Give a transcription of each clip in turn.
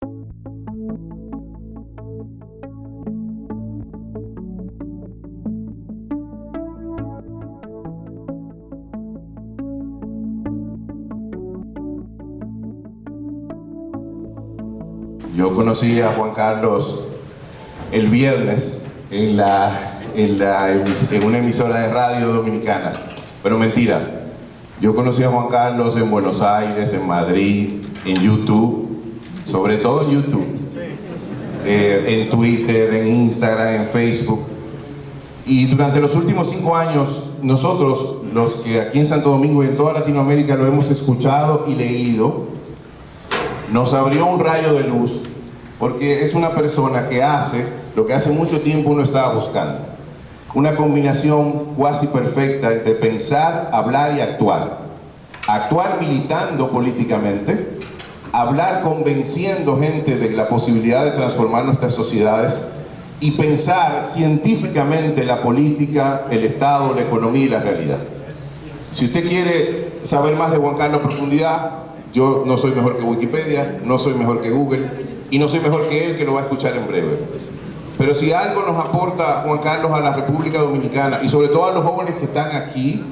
Yo conocí a Juan Carlos el viernes en una emisora de radio dominicana, pero mentira. Yo conocí a Juan Carlos en Buenos Aires, en Madrid, en YouTube, sobre todo en YouTube, en Twitter, en Instagram, en Facebook. Y durante los últimos 5 años, nosotros, los que aquí en Santo Domingo y en toda Latinoamérica lo hemos escuchado y leído, nos abrió un rayo de luz, porque es una persona que hace lo que hace mucho tiempo uno estaba buscando. Una combinación cuasi perfecta entre pensar, hablar y actuar. Actuar militando políticamente, hablar convenciendo gente de la posibilidad de transformar nuestras sociedades y pensar científicamente la política, el Estado, la economía y la realidad. Si usted quiere saber más de Juan Carlos a profundidad, yo no soy mejor que Wikipedia, no soy mejor que Google y no soy mejor que él, que lo va a escuchar en breve. Pero si algo nos aporta Juan Carlos a la República Dominicana y sobre todo a los jóvenes que están aquí,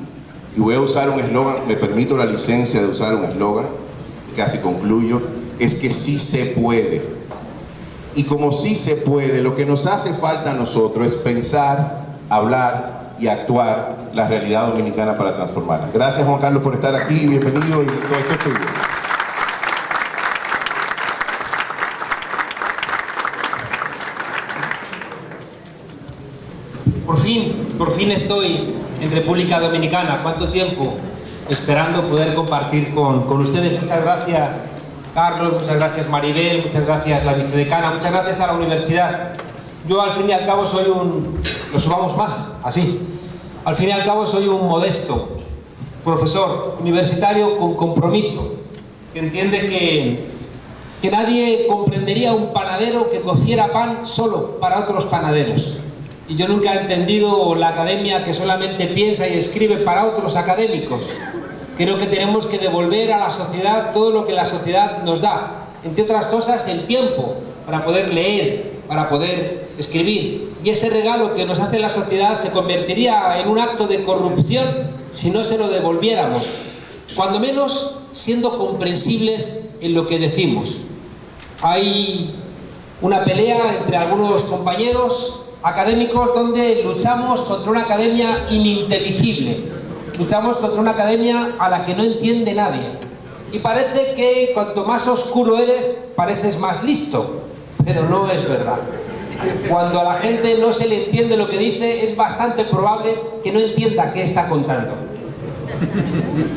y voy a usar un eslogan, me permito la licencia de usar un eslogan, casi concluyo, es que sí se puede. Y como sí se puede, lo que nos hace falta a nosotros es pensar, hablar y actuar la realidad dominicana para transformarla. Gracias, Juan Carlos, por estar aquí, bienvenido y todo esto es tuyo. Por fin estoy en República Dominicana. ¿Cuánto tiempo esperando poder compartir con ustedes? Muchas gracias, Carlos, muchas gracias, Maribel, muchas gracias, la vicedecana, muchas gracias a la universidad. Yo, al fin y al cabo, soy lo subamos más, así. Al fin y al cabo, soy un modesto profesor universitario con compromiso, que entiende que nadie comprendería un panadero que cociera pan solo para otros panaderos. Y yo nunca he entendido la academia que solamente piensa y escribe para otros académicos. Creo que tenemos que devolver a la sociedad todo lo que la sociedad nos da. Entre otras cosas, el tiempo para poder leer, para poder escribir. Y ese regalo que nos hace la sociedad se convertiría en un acto de corrupción si no se lo devolviéramos. Cuando menos siendo comprensibles en lo que decimos. Hay una pelea entre algunos compañeros académicos donde luchamos contra una academia ininteligible, luchamos contra una academia a la que no entiende nadie y parece que cuanto más oscuro eres pareces más listo, pero no es verdad. Cuando a la gente no se le entiende lo que dice, es bastante probable que no entienda qué está contando.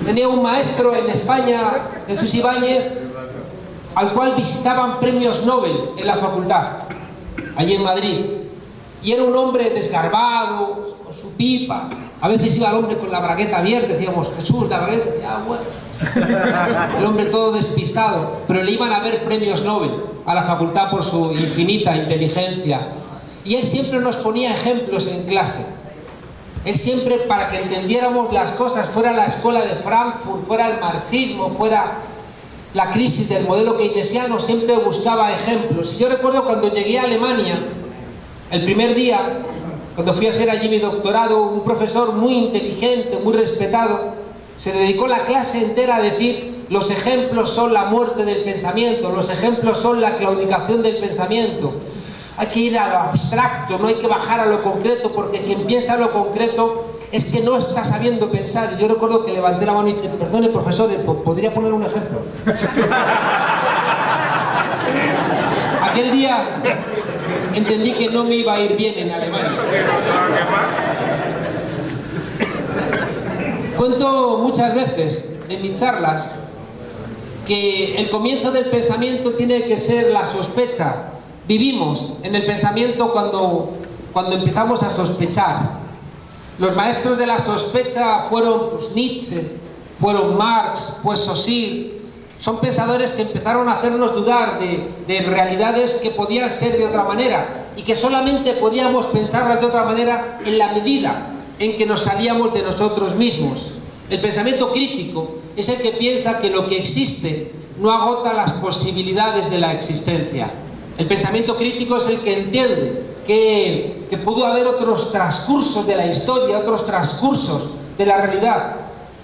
Tenía un maestro en España, Jesús Ibáñez, al cual visitaban premios Nobel en la facultad, allí en Madrid. Y era un hombre desgarbado, con su pipa. A veces iba el hombre con la bragueta abierta, decíamos, Jesús, la bragueta, ya, bueno. El hombre todo despistado, pero le iban a ver premios Nobel a la facultad por su infinita inteligencia. Y él siempre nos ponía ejemplos en clase. Él siempre, para que entendiéramos las cosas, fuera la escuela de Frankfurt, fuera el marxismo, fuera la crisis del modelo keynesiano, siempre buscaba ejemplos. Y yo recuerdo cuando llegué a Alemania, el primer día, cuando fui a hacer allí mi doctorado, un profesor muy inteligente, muy respetado, se dedicó la clase entera a decir: los ejemplos son la muerte del pensamiento, los ejemplos son la claudicación del pensamiento. Hay que ir a lo abstracto, no hay que bajar a lo concreto, porque quien piensa lo concreto es que no está sabiendo pensar. Y yo recuerdo que levanté la mano y dije: perdone, profesor, ¿podría poner un ejemplo? Aquel día entendí que no me iba a ir bien en Alemania. Cuento muchas veces en mis charlas que el comienzo del pensamiento tiene que ser la sospecha. Vivimos en el pensamiento cuando empezamos a sospechar. Los maestros de la sospecha fueron Nietzsche, fueron Marx, Saussure. Son pensadores que empezaron a hacernos dudar de realidades que podían ser de otra manera y que solamente podíamos pensarlas de otra manera en la medida en que nos salíamos de nosotros mismos. El pensamiento crítico es el que piensa que lo que existe no agota las posibilidades de la existencia. El pensamiento crítico es el que entiende que pudo haber otros transcursos de la historia, otros transcursos de la realidad,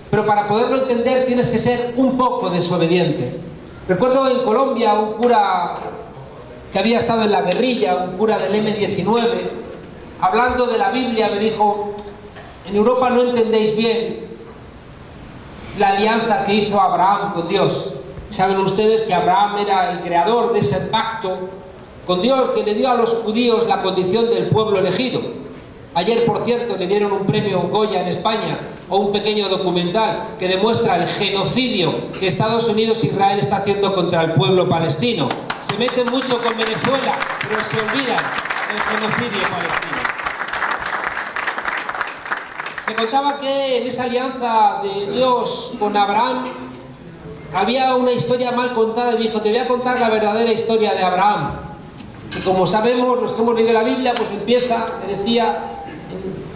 pero para poderlo entender tienes que ser un poco desobediente. Recuerdo en Colombia un cura que había estado en la guerrilla, un cura del M-19, hablando de la Biblia, me dijo: en Europa no entendéis bien la alianza que hizo Abraham con Dios. Saben ustedes que Abraham era el creador de ese pacto con Dios que le dio a los judíos la condición del pueblo elegido. Ayer, por cierto, le dieron un premio Goya en España, o un pequeño documental que demuestra el genocidio que Estados Unidos e Israel está haciendo contra el pueblo palestino. Se meten mucho con Venezuela, pero se olvidan del genocidio palestino. Me contaba que en esa alianza de Dios con Abraham había una historia mal contada, y dijo: te voy a contar la verdadera historia de Abraham. Y como sabemos, los que hemos leído la Biblia, pues empieza, me decía,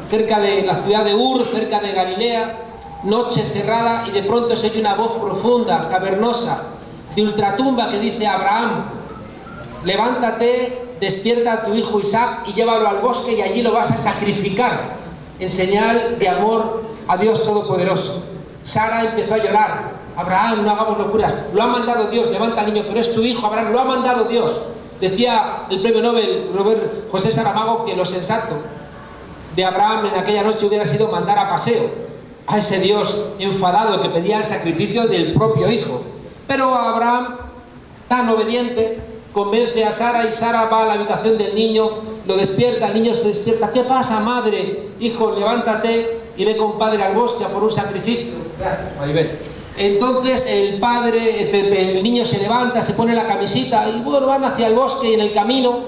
cerca de la ciudad de Ur, cerca de Galilea, noche cerrada, y de pronto se oye una voz profunda, cavernosa, de ultratumba, que dice: Abraham, levántate, despierta a tu hijo Isaac y llévalo al bosque, y allí lo vas a sacrificar en señal de amor a Dios Todopoderoso. Sara empezó a llorar: Abraham, no hagamos locuras, lo ha mandado Dios, levanta al niño, pero es tu hijo, Abraham, lo ha mandado Dios. Decía el premio Nobel Robert José Saramago que lo sensato de Abraham en aquella noche hubiera sido mandar a paseo a ese Dios enfadado que pedía el sacrificio del propio hijo. Pero Abraham, tan obediente, convence a Sara, y Sara va a la habitación del niño, lo despierta, el niño se despierta. ¿Qué pasa, madre? Hijo, levántate y ve con padre al bosque a por un sacrificio. Ahí ven. Entonces el niño se levanta, se pone la camisita y bueno, van hacia el bosque, y en el camino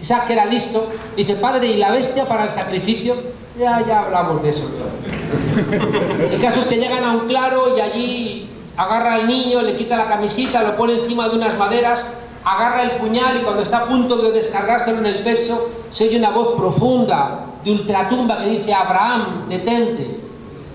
Isaac, que era listo, dice: padre, ¿y la bestia para el sacrificio? Ya hablamos de eso. El caso es que llegan a un claro, y allí agarra al niño, le quita la camisita, lo pone encima de unas maderas, agarra el puñal, y cuando está a punto de descargárselo en el pecho, se oye una voz profunda de ultratumba que dice: Abraham, detente,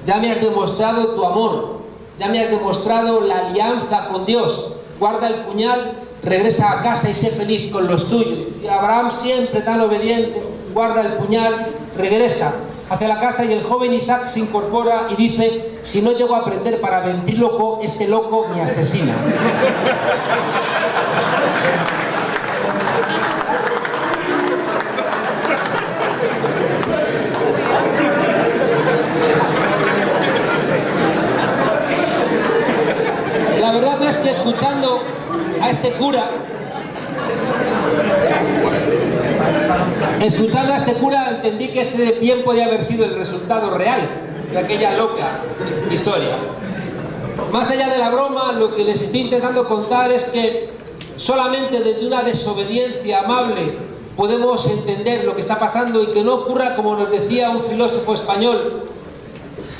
ya me has demostrado tu amor, ya me has demostrado la alianza con Dios, guarda el puñal, regresa a casa y sé feliz con los tuyos. Y Abraham, siempre tan obediente, guarda el puñal, regresa hacia la casa, y el joven Isaac se incorpora y dice: si no llego a aprender para ventríloco, este loco me asesina. La verdad es que escuchando a este cura, entendí que ese bien podía haber sido el resultado real de aquella loca historia. Más allá de la broma, lo que les estoy intentando contar es que solamente desde una desobediencia amable podemos entender lo que está pasando, y que no ocurra como nos decía un filósofo español,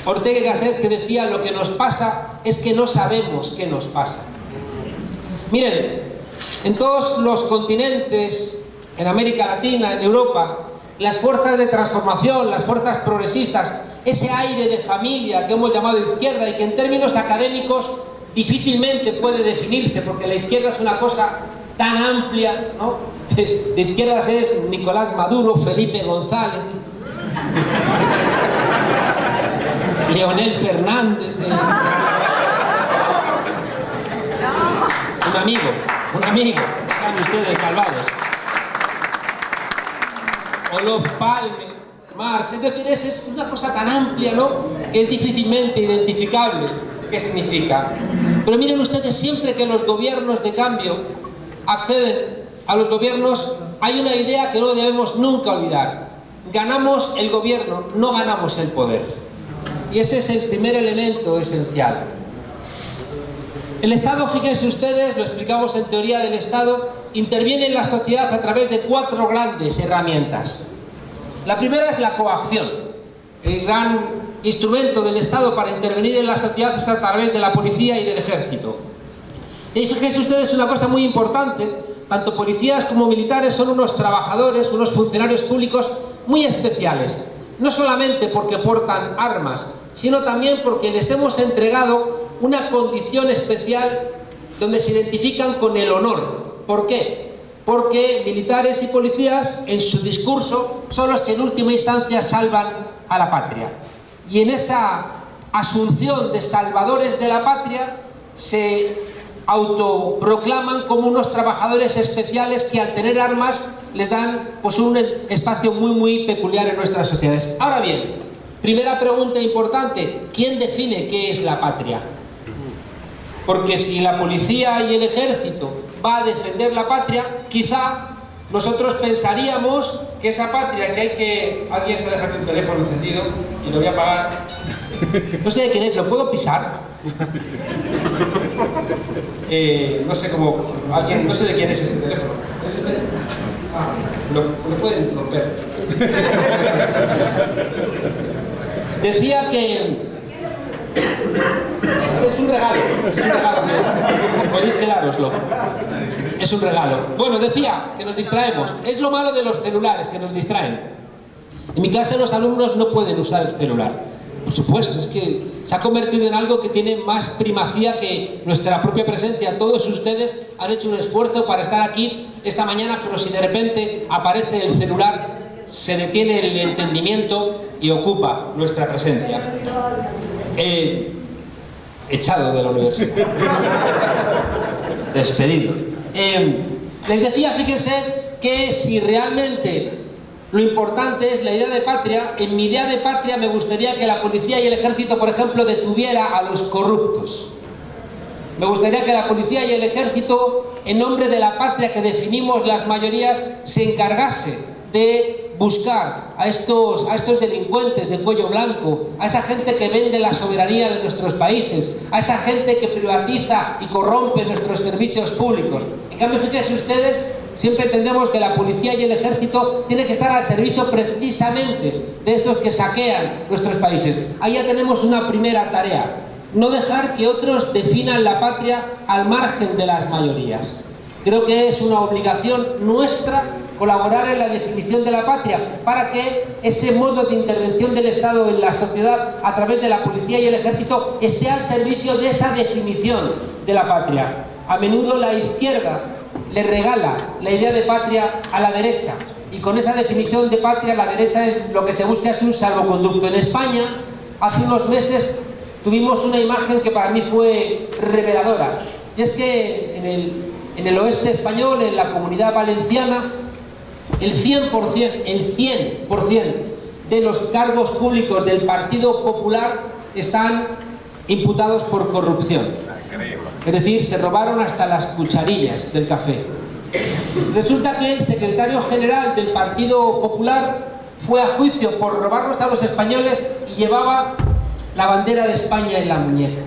Ortega y Gasset, que decía: lo que nos pasa es que no sabemos qué nos pasa. Miren, en todos los continentes, en América Latina, en Europa, las fuerzas de transformación, las fuerzas progresistas, ese aire de familia que hemos llamado izquierda, y que en términos académicos difícilmente puede definirse, porque la izquierda es una cosa tan amplia, ¿no? De izquierdas es Nicolás Maduro, Felipe González, Leonel Fernández, un amigo, están ustedes salvados, Olof Palme, Marx. Es decir, es una cosa tan amplia, ¿no?, que es difícilmente identificable qué significa. Pero miren ustedes, siempre que los gobiernos de cambio acceden a los gobiernos, hay una idea que no debemos nunca olvidar: ganamos el gobierno, no ganamos el poder. Y ese es el primer elemento esencial. El Estado, fíjense ustedes, lo explicamos en Teoría del Estado, interviene en la sociedad a través de 4 grandes herramientas. La primera es la coacción. El gran instrumento del Estado para intervenir en la sociedad es a través de la policía y del ejército. Y fíjense ustedes una cosa muy importante: tanto policías como militares son unos trabajadores, unos funcionarios públicos muy especiales. No solamente porque portan armas, sino también porque les hemos entregado una condición especial donde se identifican con el honor. ¿Por qué? Porque militares y policías en su discurso son los que en última instancia salvan a la patria. Y en esa asunción de salvadores de la patria se autoproclaman como unos trabajadores especiales que al tener armas les dan pues un espacio muy peculiar en nuestras sociedades. Ahora bien, primera pregunta importante: ¿quién define qué es la patria? Porque si la policía y el ejército va a defender la patria, quizá nosotros pensaríamos que esa patria que hay que... Alguien se ha dejado un teléfono encendido y lo voy a apagar. No sé de quién es, ¿lo puedo pisar? No sé cómo... Alguien, no sé de quién es ese teléfono. Lo pueden romper. Decía que... Es un regalo, podéis quedároslo. Es un regalo. Bueno, decía que nos distraemos. Es lo malo de los celulares, que nos distraen. En mi clase los alumnos no pueden usar el celular. Por supuesto, es que se ha convertido en algo que tiene más primacía que nuestra propia presencia. Todos ustedes han hecho un esfuerzo para estar aquí esta mañana, pero si de repente aparece el celular, se detiene el entendimiento y ocupa nuestra presencia. Echado de la universidad. Despedido. Les decía, fíjense, que si realmente lo importante es la idea de patria, en mi idea de patria me gustaría que la policía y el ejército, por ejemplo, detuviera a los corruptos. Me gustaría que la policía y el ejército, en nombre de la patria que definimos las mayorías, se encargase de buscar a estos delincuentes de cuello blanco, a esa gente que vende la soberanía de nuestros países, a esa gente que privatiza y corrompe nuestros servicios públicos. En cambio, fíjense ustedes, siempre entendemos que la policía y el ejército tienen que estar al servicio precisamente de esos que saquean nuestros países. Ahí ya tenemos una primera tarea: no dejar que otros definan la patria al margen de las mayorías. Creo que es una obligación nuestra colaborar en la definición de la patria para que ese modo de intervención del Estado en la sociedad a través de la policía y el ejército esté al servicio de esa definición de la patria. A menudo la izquierda le regala la idea de patria a la derecha, y con esa definición de patria la derecha lo que se busca es un salvoconducto. En España, hace unos meses, tuvimos una imagen que para mí fue reveladora, y es que en el oeste español, en la Comunidad Valenciana, el 100% de los cargos públicos del Partido Popular están imputados por corrupción. Es decir, se robaron hasta las cucharillas del café. Resulta que el secretario general del Partido Popular fue a juicio por robarnos a los españoles y llevaba la bandera de España en la muñeca.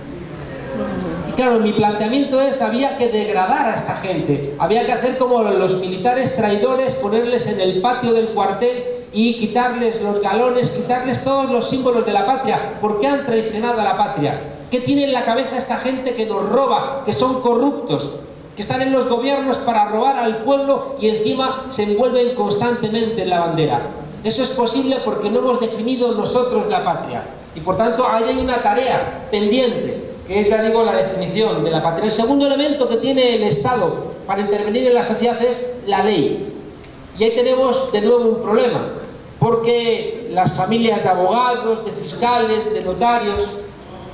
Y claro, mi planteamiento es: había que degradar a esta gente, había que hacer como los militares traidores, ponerles en el patio del cuartel y quitarles los galones, quitarles todos los símbolos de la patria. ¿Por qué han traicionado a la patria? ¿Qué tiene en la cabeza esta gente que nos roba, que son corruptos, que están en los gobiernos para robar al pueblo y encima se envuelven constantemente en la bandera? Eso es posible porque no hemos definido nosotros la patria, y por tanto ahí hay una tarea pendiente, que es, ya digo, la definición de la patria. El segundo elemento que tiene el Estado para intervenir en la sociedad es la ley. Y ahí tenemos de nuevo un problema, porque las familias de abogados, de fiscales, de notarios,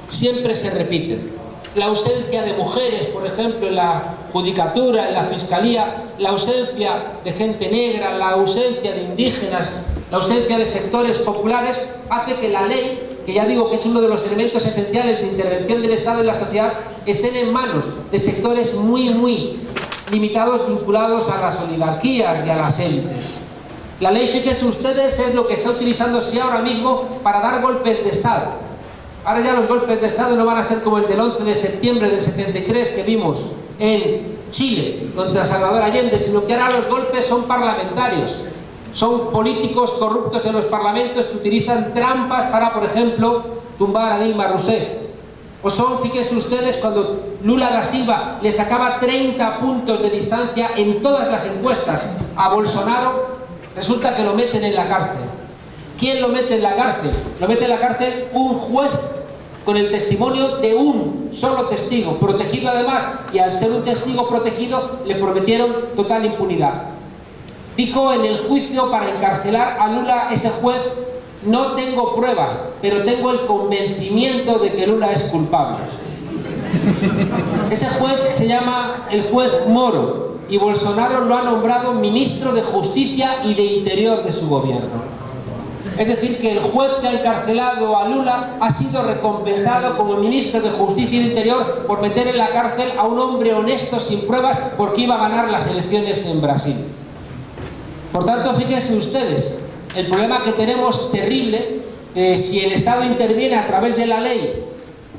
siempre se repiten. La ausencia de mujeres, por ejemplo, en la judicatura, en la fiscalía, la ausencia de gente negra, la ausencia de indígenas, la ausencia de sectores populares, hace que la ley, que ya digo que es uno de los elementos esenciales de intervención del Estado en la sociedad, estén en manos de sectores muy limitados, vinculados a las oligarquías y a las élites. La ley, fíjense ustedes, es lo que está utilizándose ahora mismo para dar golpes de Estado. Ahora ya los golpes de Estado no van a ser como el del 11 de septiembre del 73 que vimos en Chile contra Salvador Allende, sino que ahora los golpes son parlamentarios. Son políticos corruptos en los parlamentos que utilizan trampas para, por ejemplo, tumbar a Dilma Rousseff. O son, fíjense ustedes, cuando Lula da Silva le sacaba 30 puntos de distancia en todas las encuestas a Bolsonaro, resulta que lo meten en la cárcel. ¿Quién lo mete en la cárcel? Lo mete en la cárcel un juez con el testimonio de un solo testigo, protegido además, y al ser un testigo protegido le prometieron total impunidad. Dijo en el juicio para encarcelar a Lula ese juez: no tengo pruebas, pero tengo el convencimiento de que Lula es culpable. Ese juez se llama el juez Moro, y Bolsonaro lo ha nombrado ministro de Justicia y de Interior de su gobierno. Es decir, que el juez que ha encarcelado a Lula ha sido recompensado como ministro de Justicia y de Interior por meter en la cárcel a un hombre honesto sin pruebas porque iba a ganar las elecciones en Brasil. Por tanto, fíjense ustedes, el problema que tenemos terrible, si el Estado interviene a través de la ley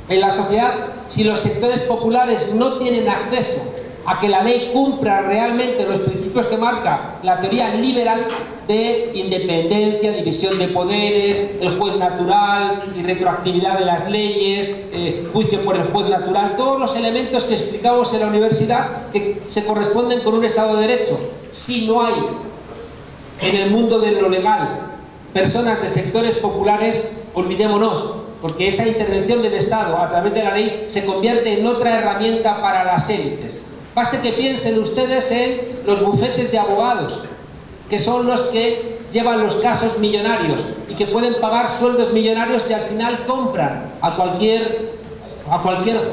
en la sociedad, si los sectores populares no tienen acceso a que la ley cumpla realmente los principios que marca la teoría liberal de independencia, división de poderes, el juez natural y retroactividad de las leyes, juicio por el juez natural, todos los elementos que explicamos en la universidad que se corresponden con un Estado de Derecho. Si no hay en el mundo de lo legal personas de sectores populares, olvidémonos, porque esa intervención del Estado a través de la ley se convierte en otra herramienta para las élites. Baste que piensen ustedes en los bufetes de abogados, que son los que llevan los casos millonarios y que pueden pagar sueldos millonarios y al final compran a cualquier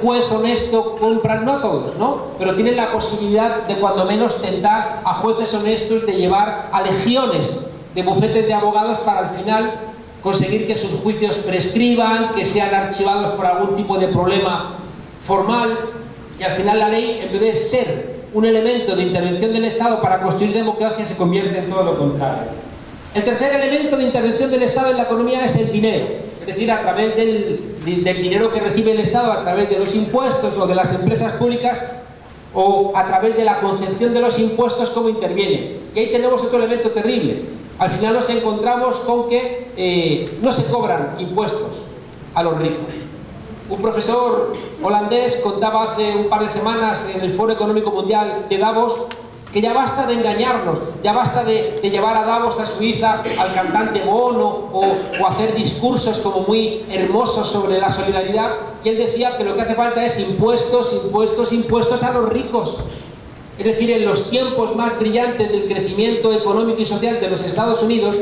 juez honesto, compran, no todos, ¿no? Pero tienen la posibilidad de cuando menos tentar a jueces honestos de llevar a legiones de bufetes de abogados para al final conseguir que sus juicios prescriban, que sean archivados por algún tipo de problema formal. Y al final la ley, en vez de ser un elemento de intervención del Estado para construir democracia, se convierte en todo lo contrario. El tercer elemento de intervención del Estado en la economía es el dinero, es decir, a través del dinero que recibe el Estado, a través de los impuestos o de las empresas públicas, o a través de la concepción de los impuestos, cómo interviene. Y ahí tenemos otro elemento terrible. Al final nos encontramos con que no se cobran impuestos a los ricos. Un profesor holandés contaba hace un par de semanas en el Foro Económico Mundial de Davos que ya basta de engañarnos, ya basta de llevar a Davos, a Suiza, al cantante Bono o hacer discursos como muy hermosos sobre la solidaridad. Y él decía que lo que hace falta es impuestos, impuestos, impuestos a los ricos. Es decir, en los tiempos más brillantes del crecimiento económico y social de los Estados Unidos,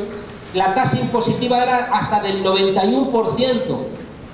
la tasa impositiva era hasta del 91%.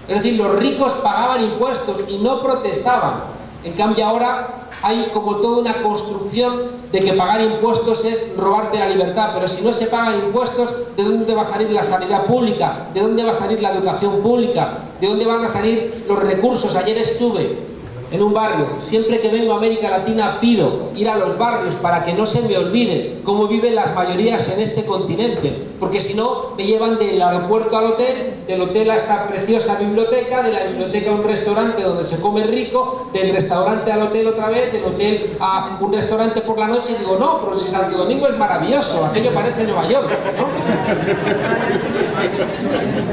Es decir, los ricos pagaban impuestos y no protestaban. En cambio ahora hay como toda una construcción de que pagar impuestos es robarte la libertad, pero si no se pagan impuestos, ¿de dónde va a salir la sanidad pública? ¿De dónde va a salir la educación pública? ¿De dónde van a salir los recursos? Ayer estuve en un barrio. Siempre que vengo a América Latina pido ir a los barrios para que no se me olvide cómo viven las mayorías en este continente, porque si no me llevan del aeropuerto al hotel, del hotel a esta preciosa biblioteca, de la biblioteca a un restaurante donde se come rico, del restaurante al hotel otra vez, del hotel a un restaurante por la noche, y digo, no, pero si Santo Domingo es maravilloso, aquello parece Nueva York,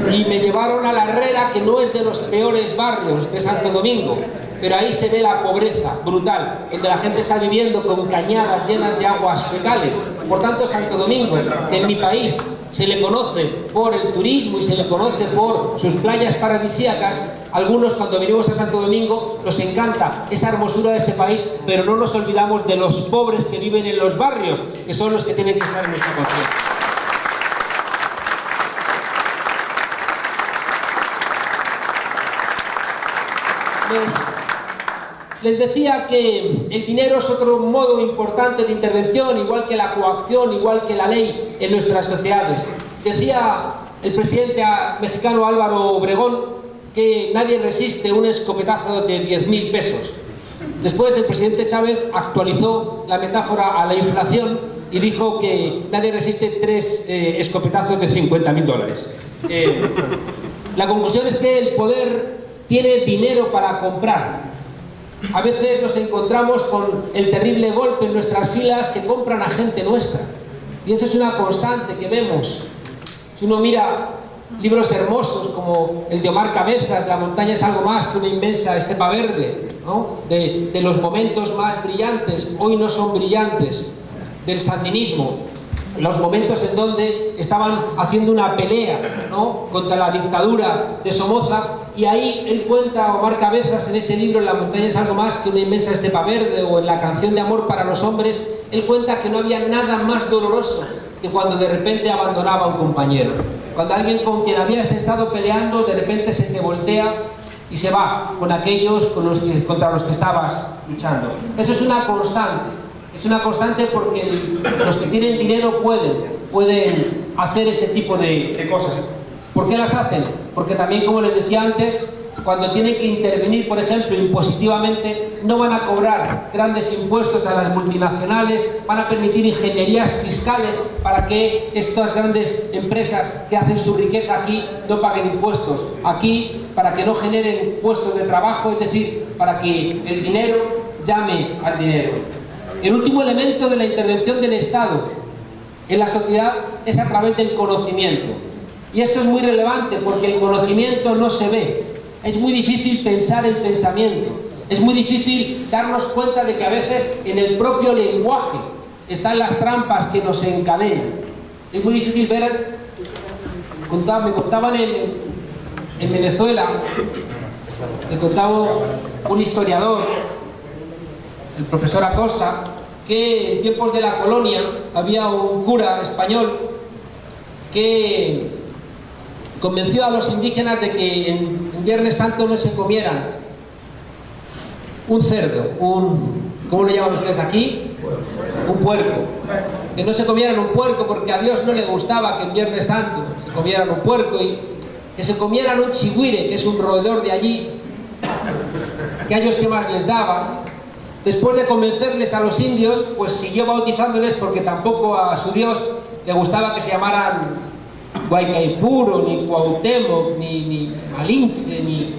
¿no? Y me llevaron a la Herrera, que no es de los peores barrios de Santo Domingo, pero ahí se ve la pobreza brutal, donde la gente está viviendo con cañadas llenas de aguas fecales. Por tanto, Santo Domingo, que en mi país se le conoce por el turismo y se le conoce por sus playas paradisíacas, algunos cuando venimos a Santo Domingo nos encanta esa hermosura de este país, pero no nos olvidamos de los pobres que viven en los barrios, que son los que tienen que estar en nuestra conciencia. Les decía que el dinero es otro modo importante de intervención, igual que la coacción, igual que la ley en nuestras sociedades. Decía el presidente mexicano Álvaro Obregón que nadie resiste un escopetazo de 10.000 pesos. Después el presidente Chávez actualizó la metáfora a la inflación y dijo que nadie resiste 3 escopetazos de $50.000. La conclusión es que el poder tiene dinero para comprar. A veces nos encontramos con el terrible golpe en nuestras filas que compran a gente nuestra. Y eso es una constante que vemos. Si uno mira libros hermosos como el de Omar Cabezas, La montaña es algo más que una inmensa estepa verde, ¿no? De los momentos más brillantes, hoy no son brillantes, del sandinismo, los momentos en donde estaban haciendo una pelea, ¿no?, contra la dictadura de Somoza, y ahí él cuenta, Omar Cabezas, en ese libro, La montaña es algo más que una inmensa estepa verde, o en La canción de amor para los hombres, él cuenta que no había nada más doloroso que cuando de repente abandonaba a un compañero. Cuando alguien con quien habías estado peleando, de repente se te voltea y se va con aquellos contra los que estabas luchando. Eso es una constante. Es una constante porque los que tienen dinero pueden hacer este tipo de cosas. ¿Por qué las hacen? Porque también, como les decía antes, cuando tienen que intervenir, por ejemplo, impositivamente, no van a cobrar grandes impuestos a las multinacionales, van a permitir ingenierías fiscales para que estas grandes empresas que hacen su riqueza aquí no paguen impuestos aquí, para que no generen puestos de trabajo, es decir, para que el dinero llame al dinero. El último elemento de la intervención del Estado en la sociedad es a través del conocimiento. Y esto es muy relevante porque el conocimiento no se ve. Es muy difícil pensar el pensamiento. Es muy difícil darnos cuenta de que a veces en el propio lenguaje están las trampas que nos encadenan. Es muy difícil ver... Me contaban en Venezuela, me contaba un historiador, el profesor Acosta, que en tiempos de la colonia había un cura español que convenció a los indígenas de que en Viernes Santo no se comieran un cerdo, ¿cómo lo llaman ustedes aquí? Un puerco. Que no se comieran un puerco porque a Dios no le gustaba que en Viernes Santo se comieran un puerco, y que se comieran un chigüire, que es un roedor de allí, que a ellos qué más les daba. Después de convencerles a los indios, pues siguió bautizándoles porque tampoco a su Dios le gustaba que se llamaran Guaycaipuro, ni Cuauhtémoc, ni Malinche, ni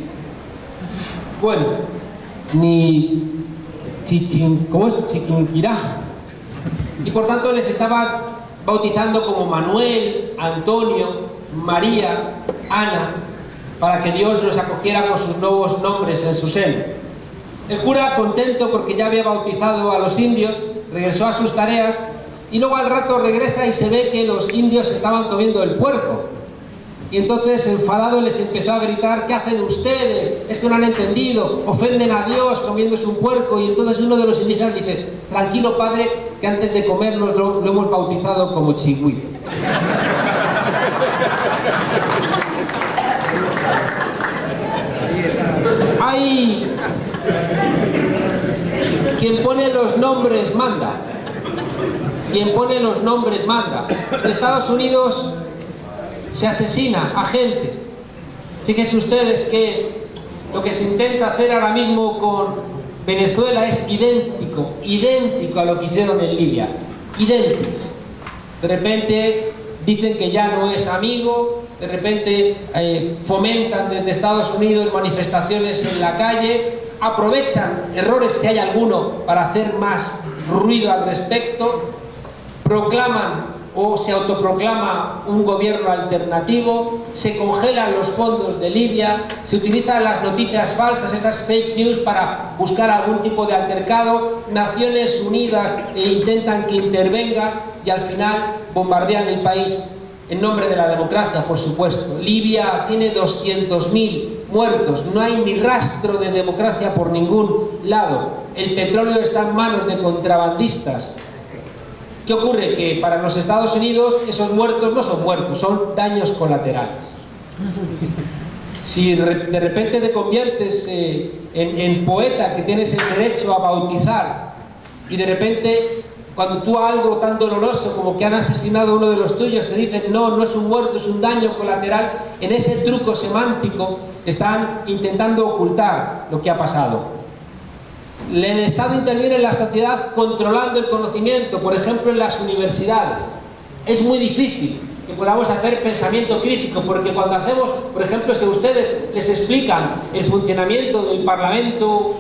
Chiquinquirá. Y por tanto les estaba bautizando como Manuel, Antonio, María, Ana, para que Dios los acogiera con sus nuevos nombres en su seno. El cura, contento porque ya había bautizado a los indios, regresó a sus tareas y luego al rato regresa y se ve que los indios estaban comiendo el puerco. Y entonces, enfadado, les empezó a gritar: ¿qué hacen ustedes? Es que no han entendido, ofenden a Dios comiéndose un puerco. Y entonces uno de los indígenas dice: tranquilo, padre, que antes de comernos lo hemos bautizado como chigüire. Hay quien pone los nombres manda. Quien pone los nombres manda. En Estados Unidos se asesina a gente. Fíjense ustedes que lo que se intenta hacer ahora mismo con Venezuela es idéntico a lo que hicieron en Libia. Idéntico. De repente dicen que ya no es amigo, de repente fomentan desde Estados Unidos manifestaciones en la calle, aprovechan errores, si hay alguno, para hacer más ruido al respecto, proclaman o se autoproclama un gobierno alternativo, se congelan los fondos de Libia, se utilizan las noticias falsas, estas fake news, para buscar algún tipo de altercado, Naciones Unidas intentan que intervenga y al final bombardean el país en nombre de la democracia, por supuesto. Libia tiene 200.000 muertos, no hay ni rastro de democracia por ningún lado, el petróleo está en manos de contrabandistas. ¿Qué ocurre? Que para los Estados Unidos esos muertos no son muertos, son daños colaterales. Si de repente te conviertes en poeta, que tienes el derecho a bautizar, y de repente cuando tú algo tan doloroso como que han asesinado a uno de los tuyos te dicen no es un muerto, es un daño colateral, en ese truco semántico están intentando ocultar lo que ha pasado. El Estado interviene en la sociedad controlando el conocimiento, por ejemplo en las universidades. Es muy difícil que podamos hacer pensamiento crítico, porque cuando hacemos, por ejemplo, si ustedes les explican el funcionamiento del Parlamento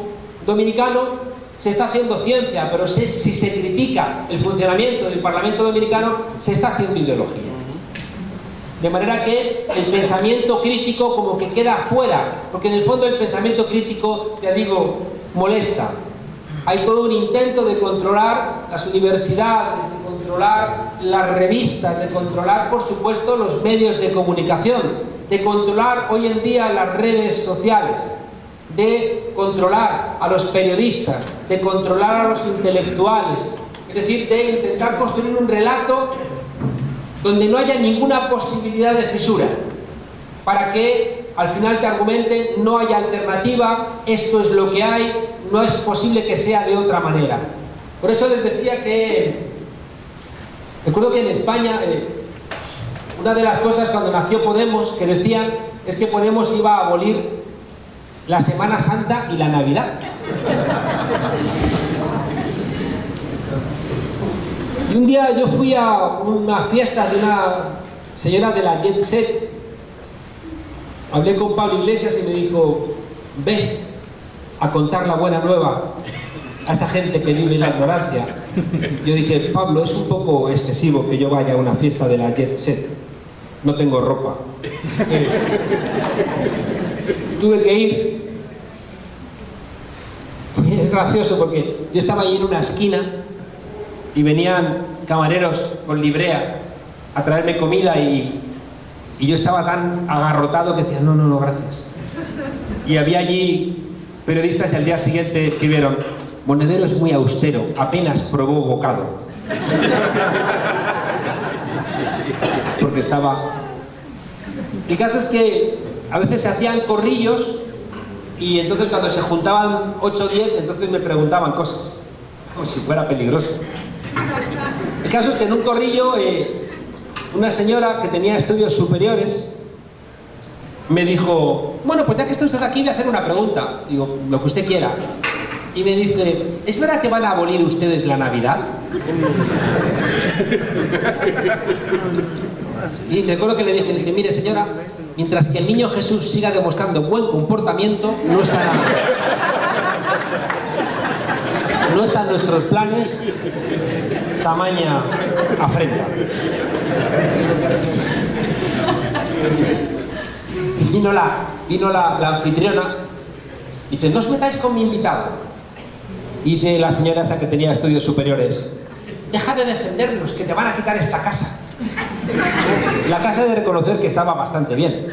dominicano, se está haciendo ciencia, pero si se critica el funcionamiento del Parlamento dominicano, se está haciendo ideología. De manera que el pensamiento crítico como que queda fuera, porque en el fondo el pensamiento crítico, ya digo, molesta. Hay todo un intento de controlar las universidades, de controlar las revistas, de controlar, por supuesto, los medios de comunicación. de controlar hoy en día las redes sociales, de controlar a los periodistas, de controlar a los intelectuales, es decir, de intentar construir un relato donde no haya ninguna posibilidad de fisura, para que al final te argumenten: no hay alternativa, esto es lo que hay, no es posible que sea de otra manera. Por eso les decía que recuerdo que en España una de las cosas cuando nació Podemos que decían es que Podemos iba a abolir la Semana Santa y la Navidad. Y un día yo fui a una fiesta de una señora de la Jet Set. Hablé con Pablo Iglesias y me dijo: ve a contar la buena nueva a esa gente que vive en la ignorancia. Yo dije: Pablo, es un poco excesivo que yo vaya a una fiesta de la Jet Set. No tengo ropa. Tuve que ir. Es gracioso porque yo estaba ahí en una esquina y venían camareros con librea a traerme comida y yo estaba tan agarrotado que decía: no, no, no, gracias. Y había allí periodistas y al día siguiente escribieron: Monedero es muy austero, apenas probó bocado. Es porque estaba... El caso es que a veces se hacían corrillos y entonces cuando se juntaban 8 o 10, entonces me preguntaban cosas, como si fuera peligroso. El caso es que en un corrillo una señora que tenía estudios superiores me dijo: bueno, pues ya que está usted aquí voy a hacer una pregunta. Digo: lo que usted quiera. Y me dice: ¿es verdad que van a abolir ustedes la Navidad? Y recuerdo que le dije: mire señora, mientras que el niño Jesús siga demostrando buen comportamiento, no está en nuestros planes tamaña afrenta. Vino la anfitriona y dice: no os metáis con mi invitado. Y dice la señora esa que tenía estudios superiores: deja de defendernos, que te van a quitar esta casa. La casa de reconocer que estaba bastante bien.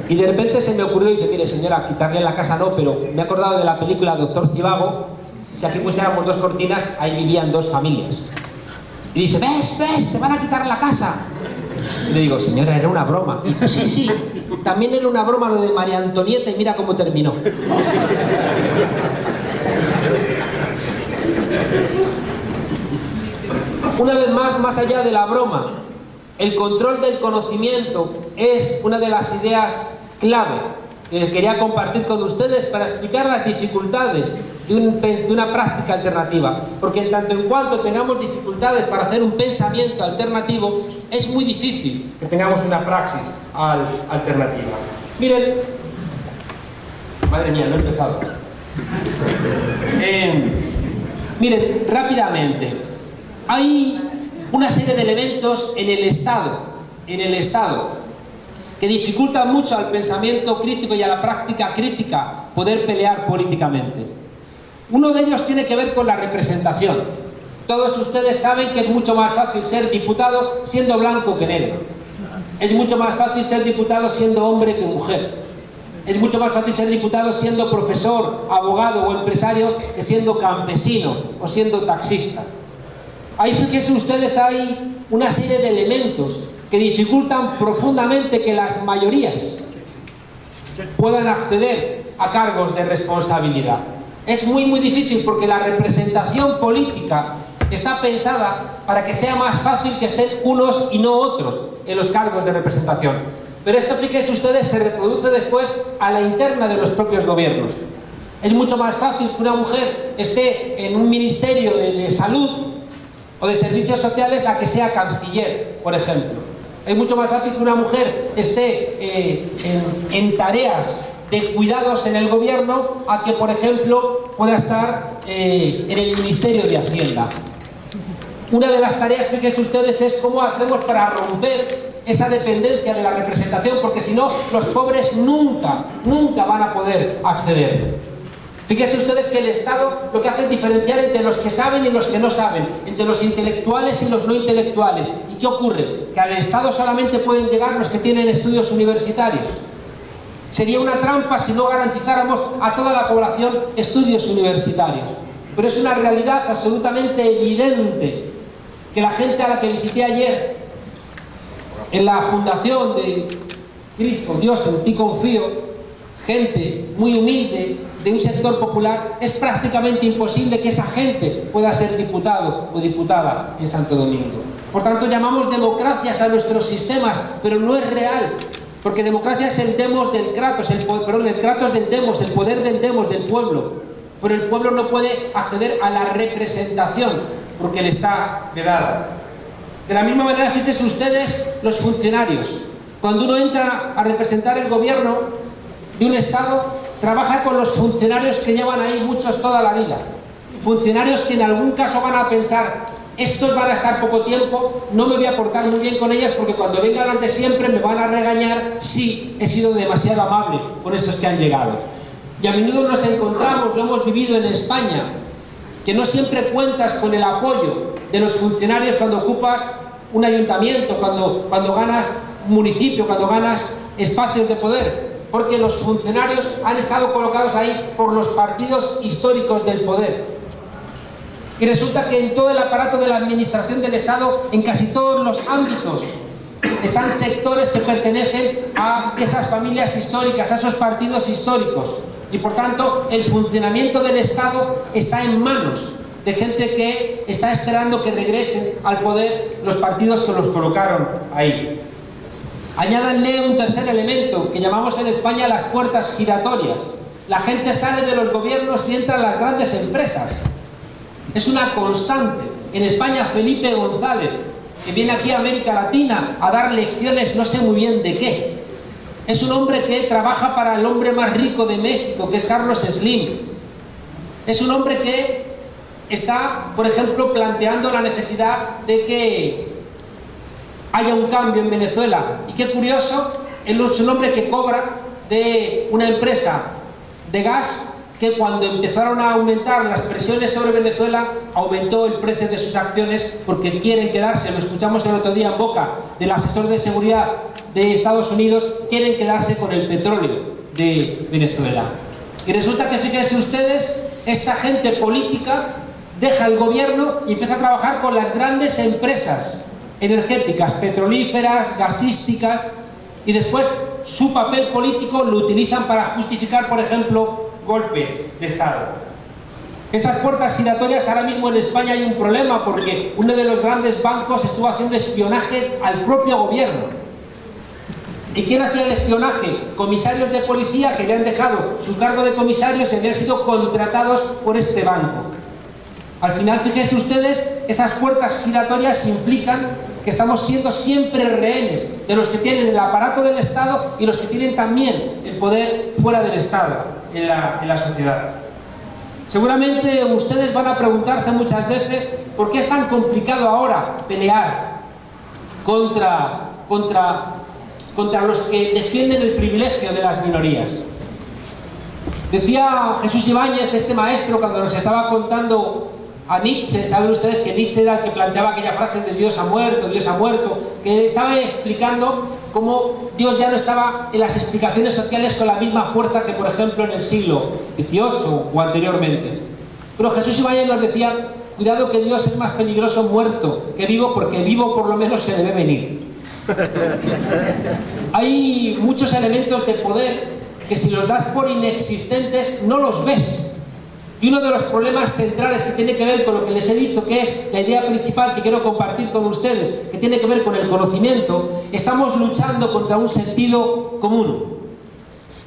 Y de repente se me ocurrió y dice: mire señora, quitarle la casa no, pero me he acordado de la película Doctor Zivago. Si aquí pusiéramos 2 cortinas, ahí vivían 2 familias. Y dice: ves, te van a quitar la casa. Y le digo: señora, era una broma. Y dice: sí, también era una broma lo de María Antonieta y mira cómo terminó. Una vez más allá de la broma, el control del conocimiento es una de las ideas clave que quería compartir con ustedes para explicar las dificultades de una práctica alternativa. Porque en tanto en cuanto tengamos dificultades para hacer un pensamiento alternativo, es muy difícil que tengamos una praxis alternativa. Miren, madre mía, no he empezado. Miren, rápidamente, hay una serie de elementos en el Estado que dificultan mucho al pensamiento crítico y a la práctica crítica poder pelear políticamente. Uno de ellos tiene que ver con la representación. Todos ustedes saben que es mucho más fácil ser diputado siendo blanco que negro. Es mucho más fácil ser diputado siendo hombre que mujer. Es mucho más fácil ser diputado siendo profesor, abogado o empresario que siendo campesino o siendo taxista. Ahí, fíjense ustedes, hay una serie de elementos que dificultan profundamente que las mayorías puedan acceder a cargos de responsabilidad. Es muy difícil porque la representación política está pensada para que sea más fácil que estén unos y no otros en los cargos de representación. Pero esto, fíjense ustedes, se reproduce después a la interna de los propios gobiernos. Es mucho más fácil que una mujer esté en un ministerio de salud o de servicios sociales a que sea canciller, por ejemplo. Es mucho más fácil que una mujer esté en tareas de cuidados en el gobierno a que, por ejemplo, pueda estar en el Ministerio de Hacienda. Una de las tareas, fíjense ustedes, es cómo hacemos para romper esa dependencia de la representación, porque si no, los pobres nunca van a poder acceder. Fíjense ustedes que el Estado lo que hace es diferenciar entre los que saben y los que no saben, entre los intelectuales y los no intelectuales. ¿Y qué ocurre? Que al Estado solamente pueden llegar los que tienen estudios universitarios. Sería una trampa si no garantizáramos a toda la población estudios universitarios. Pero es una realidad absolutamente evidente que la gente a la que visité ayer en la fundación de Cristo, Dios, en ti confío, gente muy humilde, de un sector popular, es prácticamente imposible que esa gente pueda ser diputado o diputada en Santo Domingo. Por tanto, llamamos democracias a nuestros sistemas, pero no es real, porque democracia es el demos del Kratos, el Kratos del demos, el poder del demos, del pueblo. Pero el pueblo no puede acceder a la representación, porque le está vedada. De la misma manera, fíjense ustedes, los funcionarios. Cuando uno entra a representar el gobierno de un Estado, trabaja con los funcionarios que llevan ahí muchos toda la vida. Funcionarios que en algún caso van a pensar, estos van a estar poco tiempo, no me voy a portar muy bien con ellas porque cuando vengan los de siempre me van a regañar si he sido demasiado amable con estos que han llegado. Y a menudo nos encontramos, lo hemos vivido en España, que no siempre cuentas con el apoyo de los funcionarios cuando ocupas un ayuntamiento, cuando ganas un municipio, cuando ganas espacios de poder. Porque los funcionarios han estado colocados ahí por los partidos históricos del poder. Y resulta que en todo el aparato de la administración del Estado, en casi todos los ámbitos, están sectores que pertenecen a esas familias históricas, a esos partidos históricos. Y por tanto, el funcionamiento del Estado está en manos de gente que está esperando que regresen al poder los partidos que los colocaron ahí. Añádanle un tercer elemento que llamamos en España las puertas giratorias. La gente sale de los gobiernos y entra en las grandes empresas. Es una constante. En España, Felipe González, que viene aquí a América Latina a dar lecciones no sé muy bien de qué. Es un hombre que trabaja para el hombre más rico de México, que es Carlos Slim. Es un hombre que está, por ejemplo, planteando la necesidad de que haya un cambio en Venezuela. Y qué curioso, él es un hombre que cobra de una empresa de gas que cuando empezaron a aumentar las presiones sobre Venezuela, aumentó el precio de sus acciones porque quieren quedarse, lo escuchamos el otro día en boca del asesor de seguridad de Estados Unidos, quieren quedarse con el petróleo de Venezuela. Y resulta que, fíjense ustedes, esta gente política deja el gobierno y empieza a trabajar con las grandes empresas energéticas, petrolíferas, gasísticas, y después su papel político lo utilizan para justificar, por ejemplo, golpes de Estado. Estas puertas giratorias, ahora mismo en España hay un problema porque uno de los grandes bancos estuvo haciendo espionaje al propio gobierno. ¿Y quién hacía el espionaje? Comisarios de policía que habían dejado su cargo de comisarios y habían sido contratados por este banco. Al final, fíjense ustedes, esas puertas giratorias implican que estamos siendo siempre rehenes de los que tienen el aparato del Estado y los que tienen también el poder fuera del Estado, en la sociedad. Seguramente ustedes van a preguntarse muchas veces por qué es tan complicado ahora pelear contra los que defienden el privilegio de las minorías. Decía Jesús Ibáñez, este maestro, cuando nos estaba contando a Nietzsche, saben ustedes que Nietzsche era el que planteaba aquella frase de Dios ha muerto, que estaba explicando cómo Dios ya no estaba en las explicaciones sociales con la misma fuerza que, por ejemplo, en el siglo XVIII o anteriormente. Pero Jesús Ibáñez nos decía, cuidado que Dios es más peligroso muerto que vivo, porque vivo por lo menos se le ve venir. Hay muchos elementos de poder que si los das por inexistentes no los ves. Y uno de los problemas centrales que tiene que ver con lo que les he dicho, que es la idea principal que quiero compartir con ustedes, que tiene que ver con el conocimiento, estamos luchando contra un sentido común.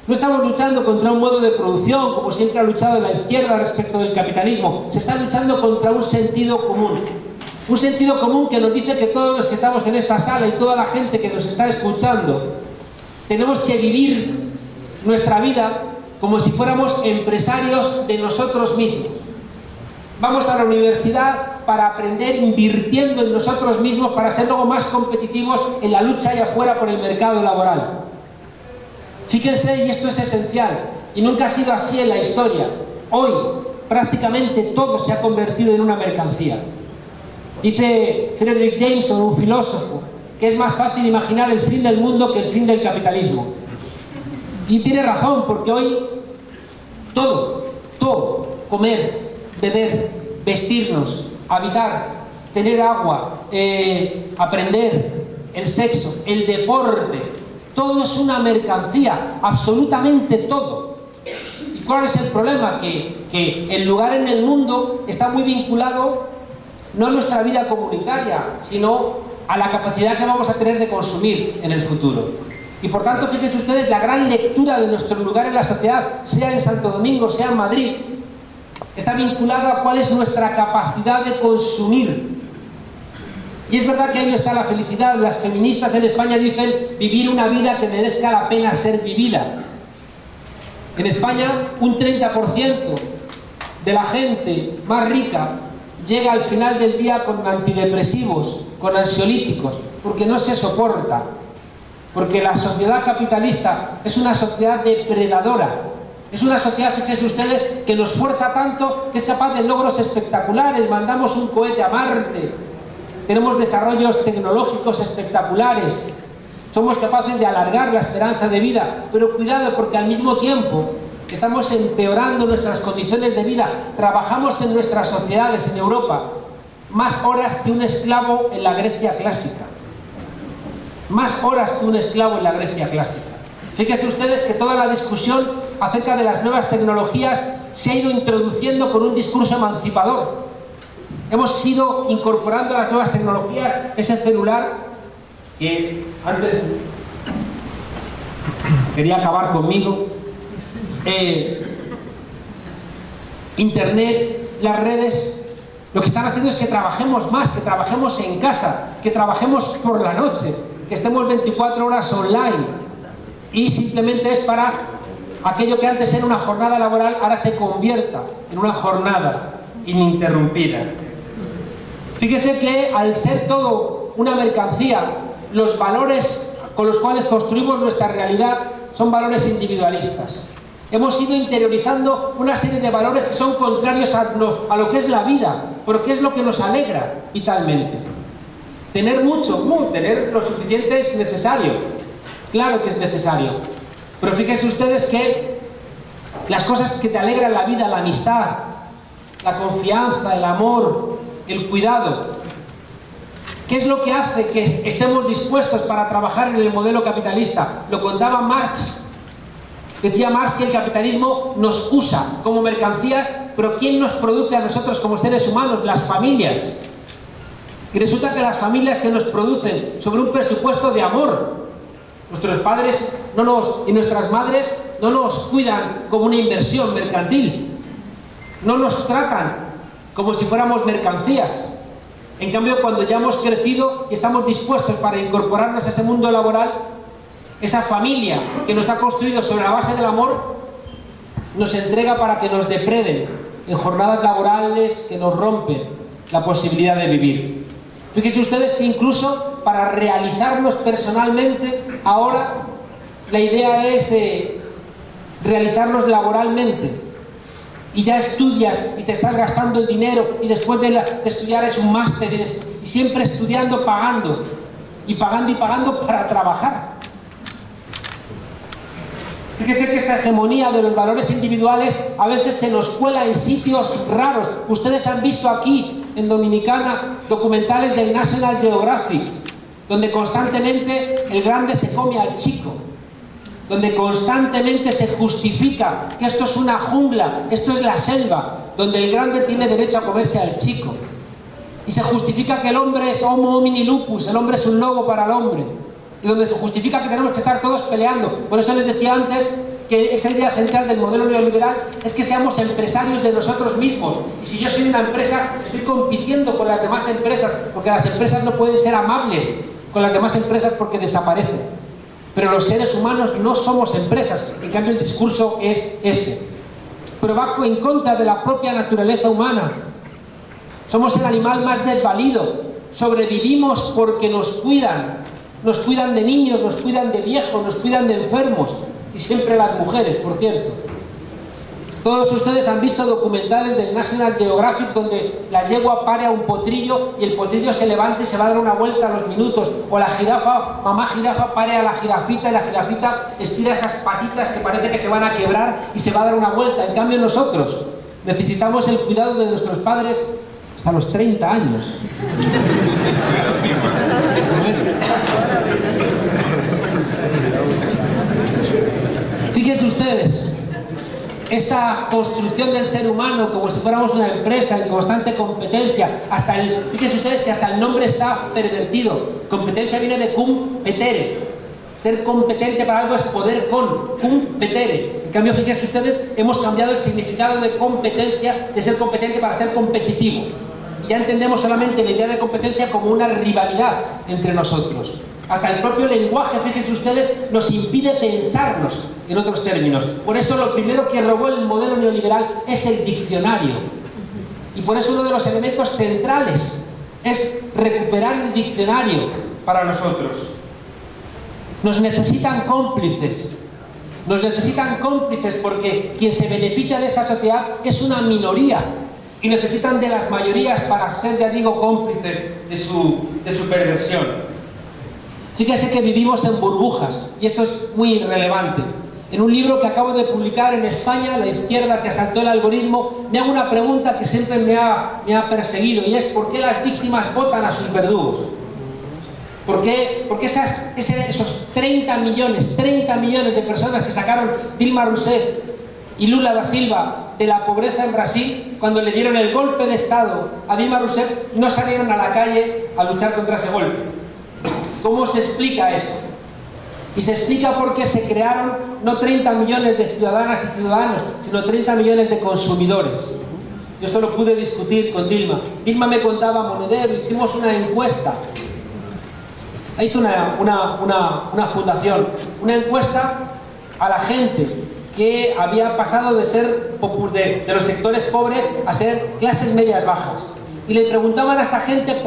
No estamos luchando contra un modo de producción, como siempre ha luchado la izquierda respecto del capitalismo. Se está luchando contra un sentido común. Un sentido común que nos dice que todos los que estamos en esta sala y toda la gente que nos está escuchando, tenemos que vivir nuestra vida como si fuéramos empresarios de nosotros mismos. Vamos a la universidad para aprender invirtiendo en nosotros mismos para ser luego más competitivos en la lucha allá afuera por el mercado laboral. Fíjense, y esto es esencial, y nunca ha sido así en la historia, Hoy prácticamente todo se ha convertido en una mercancía. Dice Frederick Jameson, un filósofo, que es más fácil imaginar el fin del mundo que el fin del capitalismo. Y tiene razón, porque hoy todo, comer, beber, vestirnos, habitar, tener agua, aprender, el sexo, el deporte, todo es una mercancía, absolutamente todo. ¿Y cuál es el problema? Que el lugar en el mundo está muy vinculado no a nuestra vida comunitaria, sino a la capacidad que vamos a tener de consumir en el futuro. Y por tanto, fíjense ustedes, la gran lectura de nuestro lugar en la sociedad, sea en Santo Domingo, sea en Madrid, está vinculada a cuál es nuestra capacidad de consumir. Y es verdad que ahí no está la felicidad. Las feministas en España dicen vivir una vida que merezca la pena ser vivida. En España, un 30% de la gente más rica llega al final del día con antidepresivos, con ansiolíticos, porque no se soporta. Porque la sociedad capitalista es una sociedad depredadora. Es una sociedad, fíjense ustedes, que nos fuerza tanto que es capaz de logros espectaculares. Mandamos un cohete a Marte, tenemos desarrollos tecnológicos espectaculares, somos capaces de alargar la esperanza de vida, pero cuidado, porque al mismo tiempo estamos empeorando nuestras condiciones de vida. Trabajamos en nuestras sociedades, en Europa, más horas que un esclavo en la Grecia clásica. Más horas que un esclavo en la Grecia clásica. Fíjense ustedes que toda la discusión acerca de las nuevas tecnologías se ha ido introduciendo con un discurso emancipador. Hemos ido incorporando a las nuevas tecnologías, ese celular que antes quería acabar conmigo, Internet, las redes, lo que están haciendo es que trabajemos más, que trabajemos en casa, que trabajemos por la noche, que estemos 24 horas online, y simplemente es para aquello que antes era una jornada laboral, ahora se convierta en una jornada ininterrumpida. Fíjese que al ser todo una mercancía, los valores con los cuales construimos nuestra realidad son valores individualistas. Hemos ido interiorizando una serie de valores que son contrarios a lo que es la vida, porque es lo que nos alegra vitalmente. Tener mucho, tener lo suficiente es necesario, claro que es necesario, pero fíjense ustedes que las cosas que te alegran la vida, la amistad, la confianza, el amor, el cuidado, ¿qué es lo que hace que estemos dispuestos para trabajar en el modelo capitalista? Lo contaba Marx. Decía Marx que el capitalismo nos usa como mercancías, pero ¿quién nos produce a nosotros como seres humanos? Las familias. Y resulta que las familias que nos producen sobre un presupuesto de amor, nuestros padres y nuestras madres no nos cuidan como una inversión mercantil, no nos tratan como si fuéramos mercancías. En cambio, cuando ya hemos crecido y estamos dispuestos para incorporarnos a ese mundo laboral, esa familia que nos ha construido sobre la base del amor nos entrega para que nos depreden en jornadas laborales que nos rompen la posibilidad de vivir. Fíjense ustedes que incluso para realizarnos personalmente, ahora la idea es realizarnos laboralmente. Y ya estudias y te estás gastando el dinero, y después de estudiar es un máster, y siempre estudiando, pagando y pagando para trabajar. Fíjese que esta hegemonía de los valores individuales a veces se nos cuela en sitios raros. Ustedes han visto aquí en Dominicana documentales del National Geographic, donde constantemente el grande se come al chico, donde constantemente se justifica que esto es una jungla, esto es la selva, donde el grande tiene derecho a comerse al chico. Y se justifica que el hombre es homo homini lupus, el hombre es un lobo para el hombre. Y donde se justifica que tenemos que estar todos peleando. Por eso les decía antes que esa idea central del modelo neoliberal es que seamos empresarios de nosotros mismos. Y si yo soy una empresa, estoy compitiendo con las demás empresas, porque las empresas no pueden ser amables con las demás empresas porque desaparecen. Pero los seres humanos no somos empresas, en cambio el discurso es ese. Pero va en contra de la propia naturaleza humana. Somos el animal más desvalido, sobrevivimos porque nos cuidan de niños, nos cuidan de viejos, nos cuidan de enfermos, y siempre las mujeres, por cierto. Todos ustedes han visto documentales del National Geographic donde la yegua pare a un potrillo y el potrillo se levanta y se va a dar una vuelta a los minutos, o la jirafa, mamá jirafa, pare a la jirafita y la jirafita estira esas patitas que parece que se van a quebrar y se va a dar una vuelta. En cambio nosotros necesitamos el cuidado de nuestros padres hasta los 30 años. Fíjense ustedes, esta construcción del ser humano como si fuéramos una empresa en constante competencia, fíjense ustedes que hasta el nombre está pervertido. Competencia viene de cum petere. Ser competente para algo es poder con, cum petere. En cambio, fíjense ustedes, hemos cambiado el significado de competencia, de ser competente para ser competitivo. Ya entendemos solamente la idea de competencia como una rivalidad entre nosotros. Hasta el propio lenguaje, fíjense ustedes, nos impide pensarnos en otros términos. Por eso lo primero que robó el modelo neoliberal es el diccionario. Y por eso uno de los elementos centrales es recuperar el diccionario para nosotros. Nos necesitan cómplices. Nos necesitan cómplices porque quien se beneficia de esta sociedad es una minoría. Y necesitan de las mayorías para ser, ya digo, cómplices de su perversión. Fíjense que vivimos en burbujas, y esto es muy relevante. En un libro que acabo de publicar en España, La izquierda que asaltó el algoritmo, me hago una pregunta que siempre me ha perseguido, y es ¿por qué las víctimas votan a sus verdugos? ¿Por qué esos 30 millones de personas que sacaron Dilma Rousseff y Lula da Silva de la pobreza en Brasil, cuando le dieron el golpe de Estado a Dilma Rousseff, no salieron a la calle a luchar contra ese golpe? ¿Cómo se explica eso? Y se explica porque se crearon no 30 millones de ciudadanas y ciudadanos, sino 30 millones de consumidores. Yo esto lo pude discutir con Dilma. Dilma me contaba, Monedero, hicimos una encuesta. Hizo una fundación, una encuesta a la gente que había pasado de ser de los sectores pobres a ser clases medias bajas. Y le preguntaban a esta gente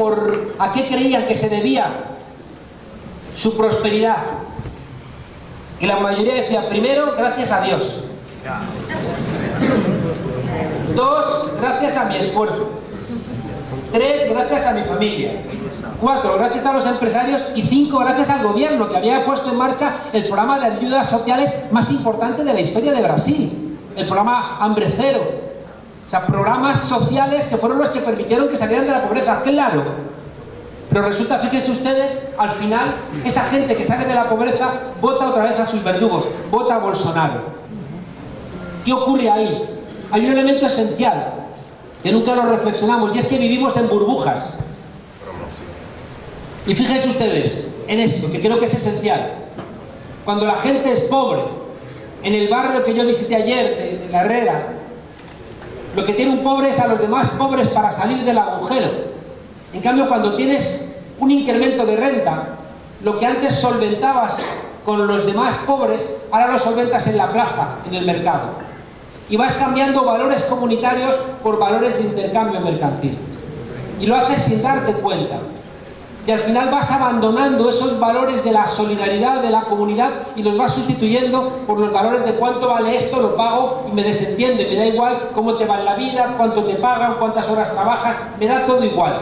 a qué creían que se debía su prosperidad. Y la mayoría decía, primero, gracias a Dios. 2, gracias a mi esfuerzo. 3, gracias a mi familia. 4, gracias a los empresarios. Y 5, gracias al gobierno, que había puesto en marcha el programa de ayudas sociales más importante de la historia de Brasil. El programa Hambre Cero. O sea, programas sociales que fueron los que permitieron que salieran de la pobreza. Claro. Pero resulta, fíjense ustedes, al final, esa gente que sale de la pobreza vota otra vez a sus verdugos, vota a Bolsonaro. ¿Qué ocurre ahí? Hay un elemento esencial, que nunca lo reflexionamos, y es que vivimos en burbujas. Y fíjense ustedes en esto, que creo que es esencial. Cuando la gente es pobre, en el barrio que yo visité ayer, de La Herrera, lo que tiene un pobre es a los demás pobres para salir del agujero. En cambio, cuando tienes un incremento de renta, lo que antes solventabas con los demás pobres, ahora lo solventas en la plaza, en el mercado. Y vas cambiando valores comunitarios por valores de intercambio mercantil. Y lo haces sin darte cuenta. Y al final vas abandonando esos valores de la solidaridad de la comunidad y los vas sustituyendo por los valores de cuánto vale esto, lo pago y me desentiendo. Y me da igual cómo te va en la vida, cuánto te pagan, cuántas horas trabajas, me da todo igual.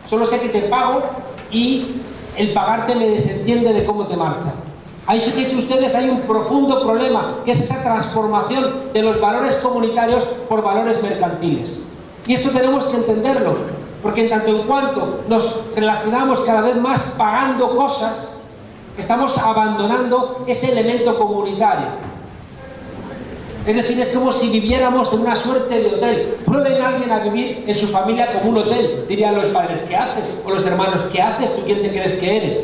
Solo sé que te pago y el pagarte me desentiende de cómo te marcha. Ahí, fíjense ustedes, hay un profundo problema, que es esa transformación de los valores comunitarios por valores mercantiles. Y esto tenemos que entenderlo, porque en tanto en cuanto nos relacionamos cada vez más pagando cosas, estamos abandonando ese elemento comunitario. Es decir, es como si viviéramos en una suerte de hotel. Prueben a alguien a vivir en su familia como un hotel. Dirían los padres, ¿qué haces? O los hermanos, ¿qué haces? ¿Tú quién te crees que eres?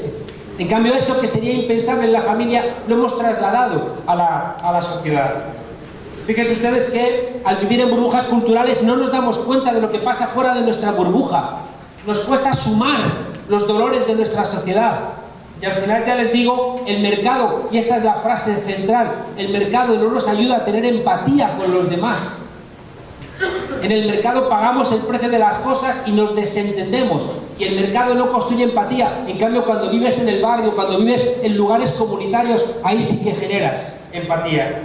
En cambio, eso que sería impensable en la familia, lo hemos trasladado a la sociedad. Fíjense ustedes que al vivir en burbujas culturales no nos damos cuenta de lo que pasa fuera de nuestra burbuja. Nos cuesta sumar los dolores de nuestra sociedad. Y al final, ya les digo, el mercado, y esta es la frase central, el mercado no nos ayuda a tener empatía con los demás. En el mercado pagamos el precio de las cosas y nos desentendemos. Y el mercado no construye empatía. En cambio, cuando vives en el barrio, cuando vives en lugares comunitarios, ahí sí que generas empatía.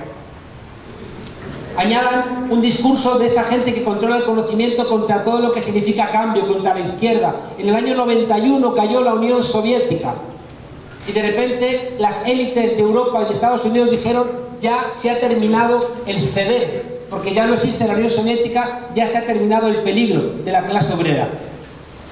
Añadan un discurso de esta gente que controla el conocimiento contra todo lo que significa cambio, contra la izquierda. En el año 91 cayó la Unión Soviética y de repente las élites de Europa y de Estados Unidos dijeron: ya se ha terminado el ceder, porque ya no existe la Unión Soviética, ya se ha terminado el peligro de la clase obrera.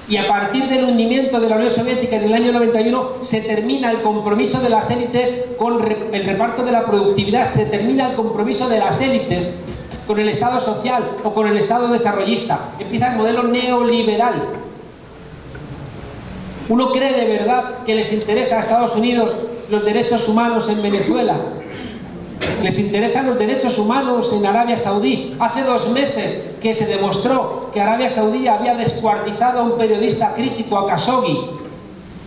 Y a partir del hundimiento de la Unión Soviética en el año 91 se termina el compromiso de las élites con el reparto de la productividad, se termina el compromiso de las élites con el Estado social o con el Estado desarrollista. Empieza el modelo neoliberal. ¿Uno cree de verdad que les interesa a Estados Unidos los derechos humanos en Venezuela? ¿Les interesan los derechos humanos en Arabia Saudí? Hace 2 meses que se demostró que Arabia Saudí había descuartizado a un periodista crítico, a Khashoggi,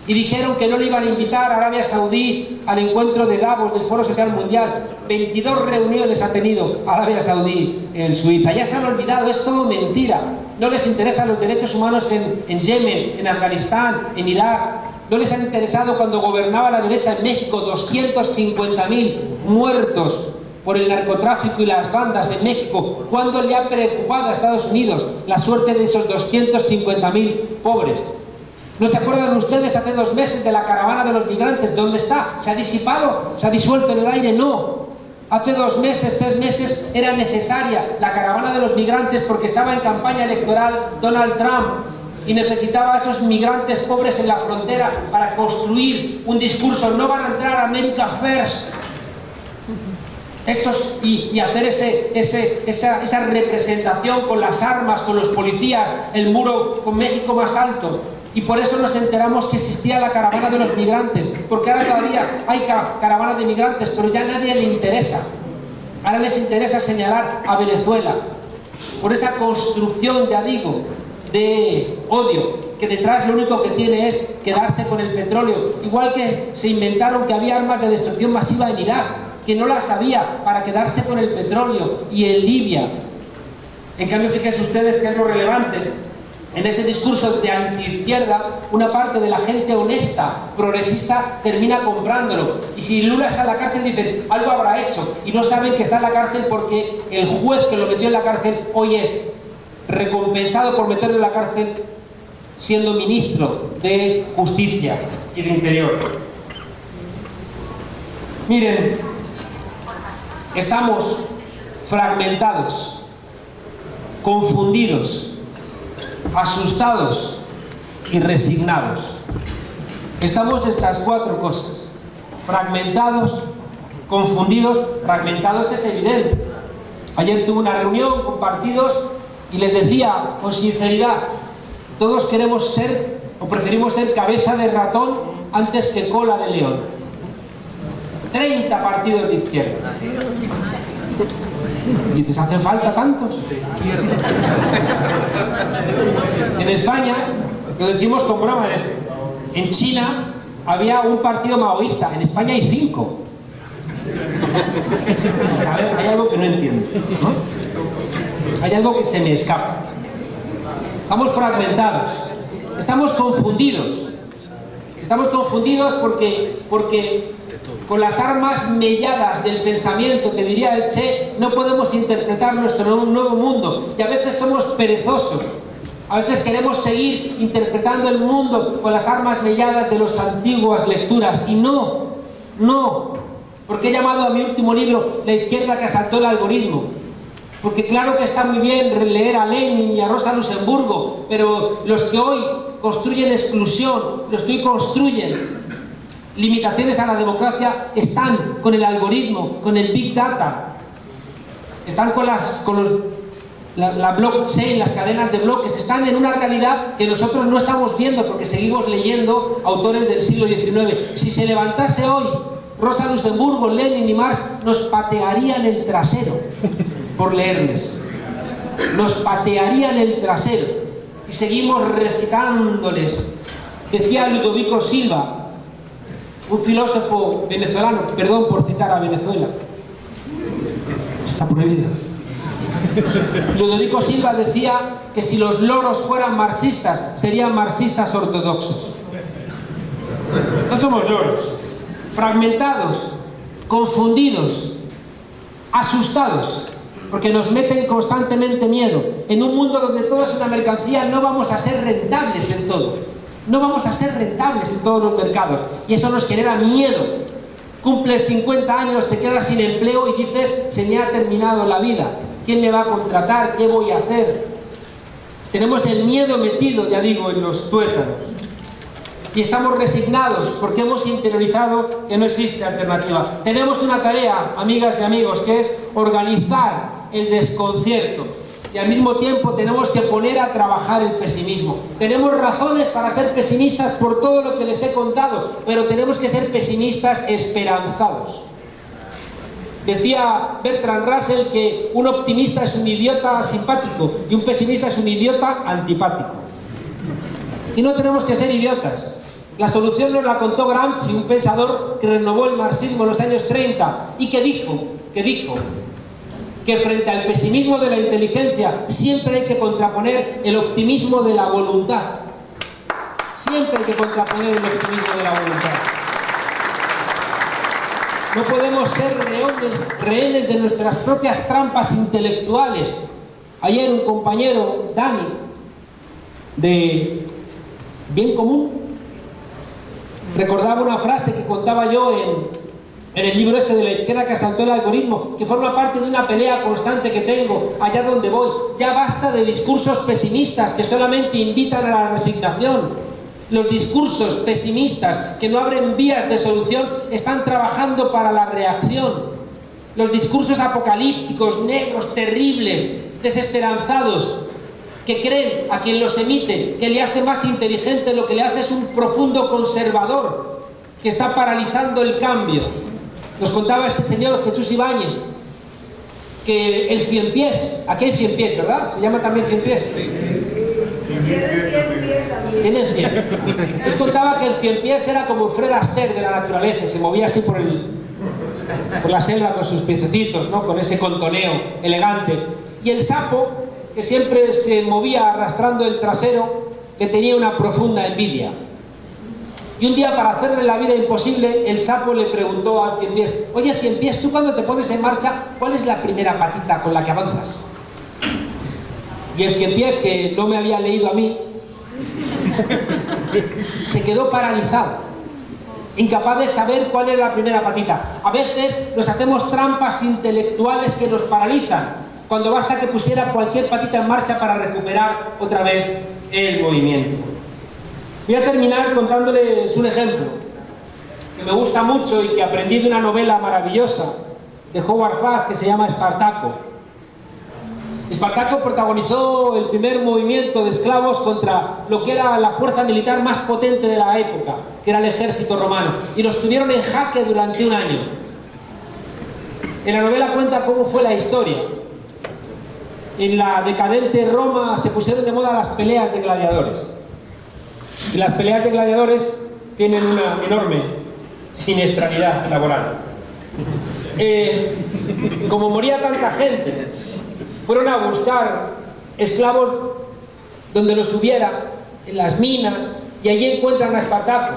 y dijeron que no le iban a invitar a Arabia Saudí al encuentro de Davos del Foro Social Mundial. 22 reuniones ha tenido Arabia Saudí en Suiza. Ya se han olvidado, es todo mentira. No les interesan los derechos humanos en Yemen, en Afganistán, en Irak. No les ha interesado cuando gobernaba la derecha en México, 250.000 muertos por el narcotráfico y las bandas en México. ¿Cuándo le ha preocupado a Estados Unidos la suerte de esos 250.000 pobres? ¿No se acuerdan ustedes hace 2 meses de la caravana de los migrantes? ¿Dónde está? ¿Se ha disipado? ¿Se ha disuelto en el aire? No. Hace 2 meses, 3 meses era necesaria la caravana de los migrantes porque estaba en campaña electoral Donald Trump y necesitaba a esos migrantes pobres en la frontera para construir un discurso. No van a entrar a America First. Y hacer esa representación con las armas, con los policías, el muro con México más alto. Y por eso nos enteramos que existía la caravana de los migrantes, porque ahora todavía hay caravana de migrantes, pero ya a nadie le interesa. Ahora les interesa señalar a Venezuela por esa construcción, ya digo, de odio, que detrás lo único que tiene es quedarse con el petróleo. Igual que se inventaron que había armas de destrucción masiva en Irak, que no las había, para quedarse con el petróleo, y en Libia. En cambio, fíjense ustedes que es lo relevante. En ese discurso de antiizquierda, una parte de la gente honesta, progresista, termina comprándolo. Y si Lula está en la cárcel, dicen, algo habrá hecho. Y no saben que está en la cárcel porque el juez que lo metió en la cárcel hoy es recompensado por meterlo en la cárcel siendo ministro de Justicia y de Interior. Miren, estamos fragmentados, confundidos, asustados y resignados. Estamos estas 4 cosas: fragmentados, confundidos. Fragmentados es evidente. Ayer tuve una reunión con partidos y les decía con sinceridad, todos queremos ser o preferimos ser cabeza de ratón antes que cola de león. 30 partidos de izquierda. Dices, ¿hacen falta tantos? En España, lo decimos con broma, en China había un partido maoísta, en España hay 5. A ver, hay algo que no entiendo, ¿no? Hay algo que se me escapa. Estamos fragmentados, estamos confundidos. Estamos confundidos porque con las armas melladas del pensamiento, que diría el Che, no podemos interpretar nuestro nuevo mundo. Y a veces somos perezosos. A veces queremos seguir interpretando el mundo con las armas melladas de las antiguas lecturas. Y no. Porque he llamado a mi último libro La izquierda que asaltó el algoritmo. Porque claro que está muy bien leer a Lenin y a Rosa Luxemburgo, pero los que hoy construyen exclusión, los que hoy construyen limitaciones a la democracia, están con el algoritmo, con el Big Data, están con la blockchain, las cadenas de bloques, están en una realidad que nosotros no estamos viendo porque seguimos leyendo autores del siglo XIX. Si se levantase hoy Rosa Luxemburgo, Lenin y Marx, nos patearían el trasero por leerles. Nos patearían el trasero. Y seguimos recitándoles. Decía Ludovico Silva, un filósofo venezolano, perdón por citar a Venezuela, está prohibido. Ludovico Silva decía que si los loros fueran marxistas, serían marxistas ortodoxos. No somos loros. Fragmentados, confundidos, asustados porque nos meten constantemente miedo. En un mundo donde todo es una mercancía, no vamos a ser rentables en todo. No vamos a ser rentables en todos los mercados. Y eso nos genera miedo. Cumples 50 años, te quedas sin empleo y dices, se me ha terminado la vida. ¿Quién me va a contratar? ¿Qué voy a hacer? Tenemos el miedo metido, ya digo, en los tuétanos. Y estamos resignados porque hemos interiorizado que no existe alternativa. Tenemos una tarea, amigas y amigos, que es organizar el desconcierto. Y al mismo tiempo tenemos que poner a trabajar el pesimismo. Tenemos razones para ser pesimistas por todo lo que les he contado, pero tenemos que ser pesimistas esperanzados. Decía Bertrand Russell que un optimista es un idiota simpático y un pesimista es un idiota antipático. Y no tenemos que ser idiotas. La solución nos la contó Gramsci, un pensador que renovó el marxismo en los años 30 y que dijo que frente al pesimismo de la inteligencia siempre hay que contraponer el optimismo de la voluntad. Siempre hay que contraponer el optimismo de la voluntad. No podemos ser rehenes de nuestras propias trampas intelectuales. Ayer un compañero, Dani, de Bien Común, recordaba una frase que contaba yo en el libro este de la izquierda que asaltó el algoritmo, que forma parte de una pelea constante que tengo allá donde voy. Ya basta de discursos pesimistas que solamente invitan a la resignación. Los discursos pesimistas que no abren vías de solución están trabajando para la reacción. Los discursos apocalípticos, negros, terribles, desesperanzados, que creen a quien los emite que le hace más inteligente, lo que le hace es un profundo conservador que está paralizando el cambio. Nos contaba este señor Jesús Ibáñez que el Cien Pies, aquí hay 100 pies, ¿verdad? ¿Se llama también 100 pies? Sí. Tienen 100. Les contaba que el 100 pies era como Fred Astaire de la naturaleza, se movía así por la selva con sus piececitos, ¿no? Con ese contoneo elegante. Y el sapo, que siempre se movía arrastrando el trasero, le tenía una profunda envidia. Y un día, para hacerle la vida imposible, el sapo le preguntó al 100 pies: oye, 100 pies, tú cuando te pones en marcha, ¿cuál es la primera patita con la que avanzas? Y el 100 pies, que no me había leído a mí, se quedó paralizado, incapaz de saber cuál es la primera patita. A veces nos hacemos trampas intelectuales que nos paralizan, cuando basta que pusiera cualquier patita en marcha para recuperar otra vez el movimiento. Voy a terminar contándoles un ejemplo que me gusta mucho y que aprendí de una novela maravillosa de Howard Fast que se llama Espartaco. Espartaco protagonizó el primer movimiento de esclavos contra lo que era la fuerza militar más potente de la época, que era el ejército romano, y los tuvieron en jaque durante un año. En la novela cuenta cómo fue la historia. En la decadente Roma se pusieron de moda las peleas de gladiadores. Y las peleas de gladiadores tienen una enorme siniestralidad laboral. Como moría tanta gente, fueron a buscar esclavos donde los hubiera, en las minas, y allí encuentran a Espartaco.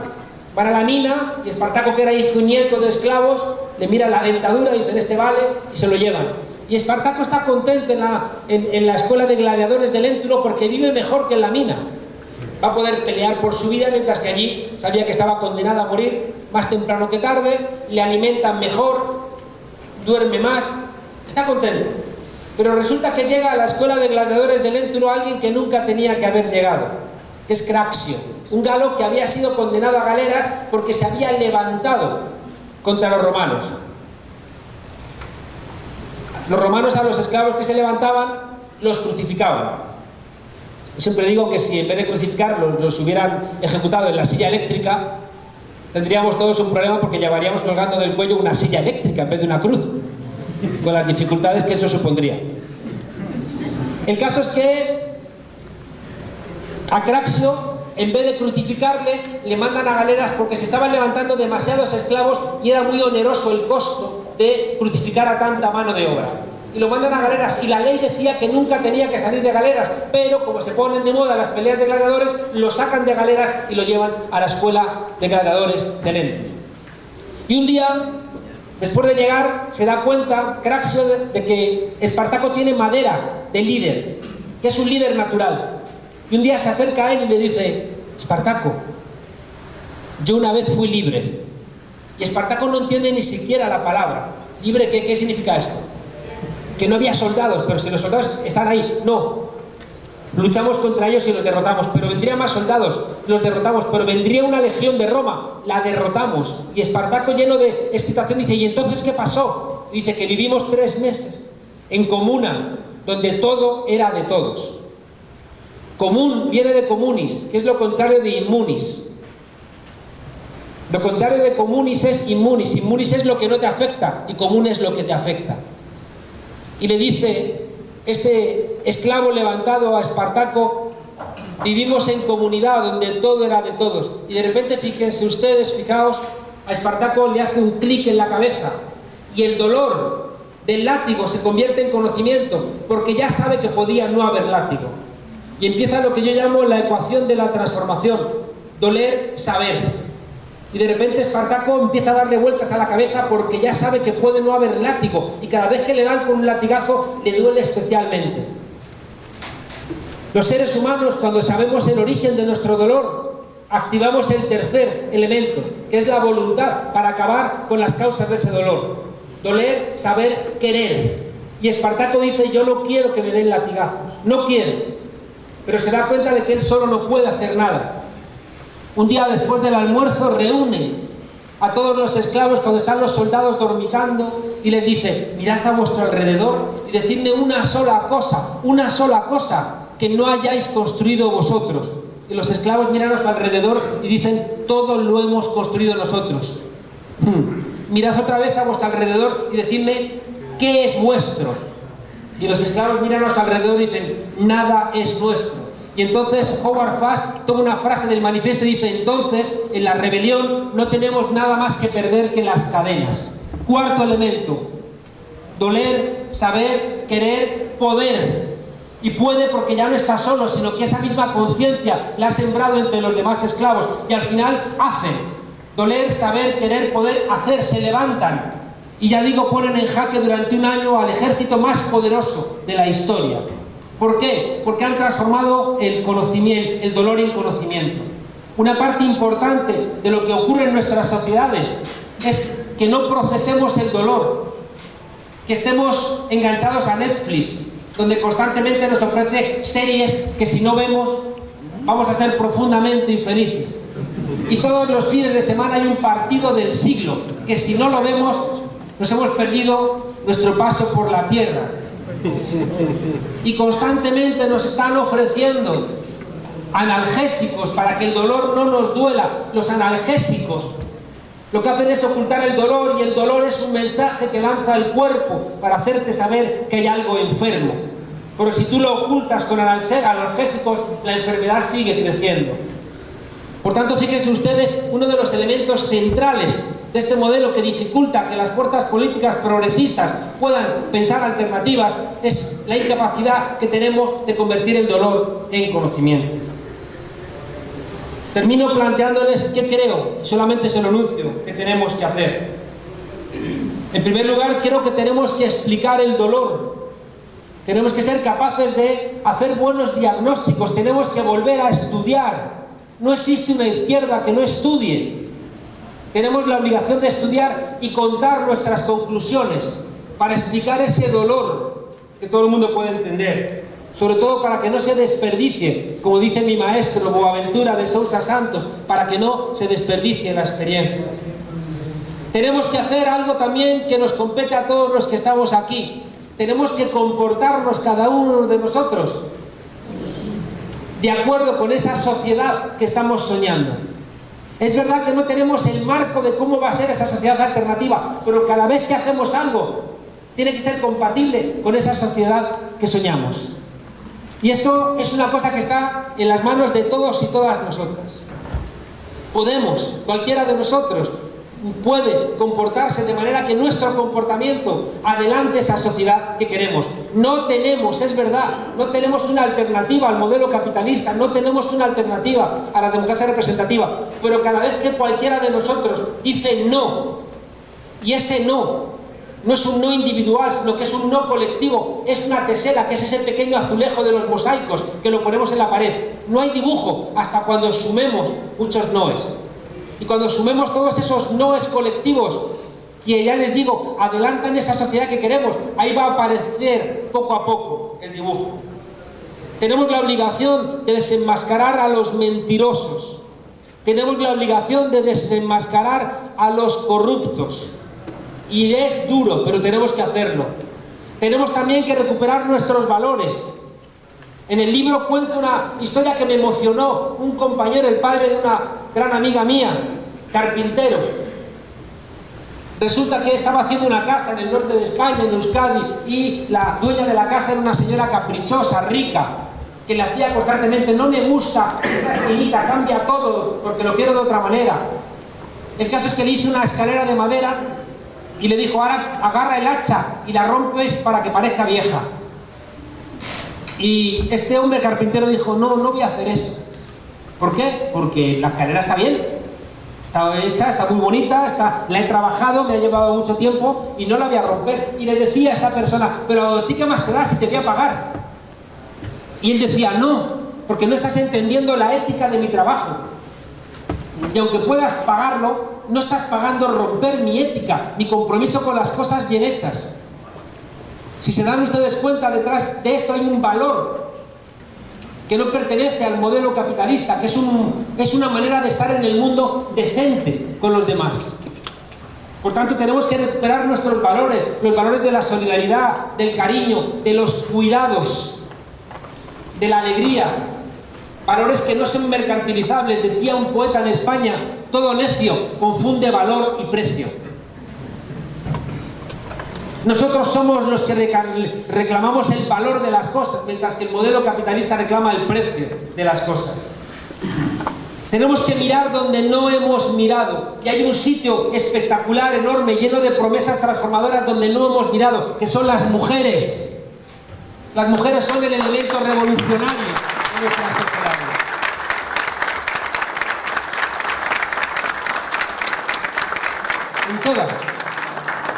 Van a la mina y Espartaco, que era hijo y nieto de esclavos, le mira la dentadura y dicen: este vale, y se lo llevan. Y Espartaco está contento en la escuela de gladiadores de Léntulo porque vive mejor que en la mina. Va a poder pelear por su vida, mientras que allí sabía que estaba condenado a morir más temprano que tarde, le alimentan mejor, duerme más, está contento. Pero resulta que llega a la escuela de gladiadores de Léntulo alguien que nunca tenía que haber llegado, que es Craxio, un galo que había sido condenado a galeras porque se había levantado contra los romanos. Los romanos a los esclavos que se levantaban los crucificaban. Yo siempre digo que si en vez de crucificarlos los hubieran ejecutado en la silla eléctrica, tendríamos todos un problema porque llevaríamos colgando del cuello una silla eléctrica en vez de una cruz, con las dificultades que eso supondría. El caso es que a Craxio, en vez de crucificarle, le mandan a galeras porque se estaban levantando demasiados esclavos y era muy oneroso el costo de crucificar a tanta mano de obra. Y lo mandan a galeras, y la ley decía que nunca tenía que salir de galeras, pero como se ponen de moda las peleas de gladiadores, lo sacan de galeras y lo llevan a la escuela de gladiadores de Léntulo. Y un día Después de llegar, se da cuenta Craxio de que Espartaco tiene madera de líder, que es un líder natural. Y un día se acerca a él y le dice: Espartaco, yo una vez fui libre. Y Espartaco no entiende ni siquiera la palabra. ¿Libre qué significa esto? Que no había soldados, pero si los soldados están ahí. No. Luchamos contra ellos y los derrotamos, pero vendrían más soldados, los derrotamos, pero vendría una legión de Roma, la derrotamos. Y Espartaco, lleno de excitación, dice: ¿y entonces qué pasó? Dice que vivimos 3 meses en comuna, donde todo era de todos. Común viene de comunis, que es lo contrario de inmunis. Lo contrario de comunis es inmunis. Inmunis es lo que no te afecta y común es lo que te afecta. Y le dice este esclavo levantado a Espartaco: vivimos en comunidad donde todo era de todos. Y de repente, fíjense ustedes, fijaos, a Espartaco le hace un clic en la cabeza y el dolor del látigo se convierte en conocimiento, porque ya sabe que podía no haber látigo. Y empieza lo que yo llamo la ecuación de la transformación: doler, saber. Y de repente Espartaco empieza a darle vueltas a la cabeza, porque ya sabe que puede no haber látigo, y cada vez que le dan con un latigazo le duele especialmente. Los seres humanos, cuando sabemos el origen de nuestro dolor, activamos el tercer elemento, que es la voluntad, para acabar con las causas de ese dolor. Doler, saber, querer. Y Espartaco dice: yo no quiero que me den latigazos, no quiero. Pero se da cuenta de que él solo no puede hacer nada. Un día, después del almuerzo, reúne a todos los esclavos cuando están los soldados dormitando y les dice: mirad a vuestro alrededor y decidme una sola cosa que no hayáis construido vosotros. Y los esclavos miran a su alrededor y dicen: todo lo hemos construido nosotros. Mirad otra vez a vuestro alrededor y decidme qué es vuestro. Y los esclavos miran a su alrededor y dicen: nada es nuestro. Y entonces Howard Fast toma una frase del manifiesto y dice: entonces, en la rebelión no tenemos nada más que perder que las cadenas. Cuarto elemento: doler, saber, querer, poder. Y puede porque ya no está solo, sino que esa misma conciencia la ha sembrado entre los demás esclavos. Y al final hacen. Doler, saber, querer, poder, hacer, se levantan. Y ya digo, ponen en jaque durante un año al ejército más poderoso de la historia. ¿Por qué? Porque han transformado el conocimiento, el dolor en conocimiento. Una parte importante de lo que ocurre en nuestras sociedades es que no procesemos el dolor, que estemos enganchados a Netflix, donde constantemente nos ofrece series que si no vemos vamos a ser profundamente infelices. Y todos los fines de semana hay un partido del siglo, que si no lo vemos nos hemos perdido nuestro paso por la tierra. Y constantemente nos están ofreciendo analgésicos para que el dolor no nos duela. Los analgésicos lo que hacen es ocultar el dolor, y el dolor es un mensaje que lanza el cuerpo para hacerte saber que hay algo enfermo. Pero si tú lo ocultas con analgésicos, la enfermedad sigue creciendo. Por tanto, fíjense ustedes, uno de los elementos centrales de este modelo que dificulta que las fuerzas políticas progresistas puedan pensar alternativas es la incapacidad que tenemos de convertir el dolor en conocimiento. Termino planteándoles qué creo, y solamente se lo anuncio, que tenemos que hacer. En primer lugar, creo que tenemos que explicar el dolor. Tenemos que ser capaces de hacer buenos diagnósticos, tenemos que volver a estudiar. No existe una izquierda que no estudie. Tenemos la obligación de estudiar y contar nuestras conclusiones para explicar ese dolor que todo el mundo puede entender. Sobre todo para que no se desperdicie, como dice mi maestro Boaventura de Sousa Santos, para que no se desperdicie la experiencia. Tenemos que hacer algo también que nos compete a todos los que estamos aquí. Tenemos que comportarnos cada uno de nosotros de acuerdo con esa sociedad que estamos soñando. Es verdad que no tenemos el marco de cómo va a ser esa sociedad alternativa, pero cada vez que hacemos algo tiene que ser compatible con esa sociedad que soñamos. Y esto es una cosa que está en las manos de todos y todas nosotras. Podemos, cualquiera de nosotros puede comportarse de manera que nuestro comportamiento adelante esa sociedad que queremos. No tenemos, es verdad, no tenemos una alternativa al modelo capitalista, no tenemos una alternativa a la democracia representativa, pero cada vez que cualquiera de nosotros dice no Y ese no es un no individual, sino que es un no colectivo, es una tesela, que es ese pequeño azulejo de los mosaicos que lo ponemos en la pared. No hay dibujo hasta cuando sumemos muchos noes. Y cuando sumemos todos esos noes colectivos, que ya les digo, adelantan esa sociedad que queremos, ahí va a aparecer poco a poco el dibujo. Tenemos la obligación de desenmascarar a los mentirosos. Tenemos la obligación de desenmascarar a los corruptos. Y es duro, pero tenemos que hacerlo. Tenemos también que recuperar nuestros valores. En el libro cuento una historia que me emocionó. Un compañero, el padre de una gran amiga mía, carpintero. Resulta que estaba haciendo una casa en el norte de España, en Euskadi, y la dueña de la casa era una señora caprichosa, rica, que le hacía constantemente: no me gusta esa esquinita, cambia todo, porque lo quiero de otra manera. El caso es que le hizo una escalera de madera y le dijo: ahora agarra el hacha y la rompes para que parezca vieja. Y este hombre carpintero dijo: no voy a hacer eso. ¿Por qué? Porque la escalera está bien, está hecha, está muy bonita, la he trabajado, me ha llevado mucho tiempo y no la voy a romper. Y le decía a esta persona: pero ¿a ti qué más te da si te voy a pagar? Y él decía: no, porque no estás entendiendo la ética de mi trabajo. Y aunque puedas pagarlo, no estás pagando romper mi ética, mi compromiso con las cosas bien hechas. Si se dan ustedes cuenta, detrás de esto hay un valor que no pertenece al modelo capitalista, que es una manera de estar en el mundo decente con los demás. Por tanto, tenemos que recuperar nuestros valores, los valores de la solidaridad, del cariño, de los cuidados, de la alegría, valores que no son mercantilizables. Decía un poeta en España: todo necio confunde valor y precio. Nosotros somos los que reclamamos el valor de las cosas, mientras que el modelo capitalista reclama el precio de las cosas. Tenemos que mirar donde no hemos mirado, y hay un sitio espectacular, enorme, lleno de promesas transformadoras donde no hemos mirado, que son las mujeres. Las mujeres son el elemento revolucionario de nuestra sociedad.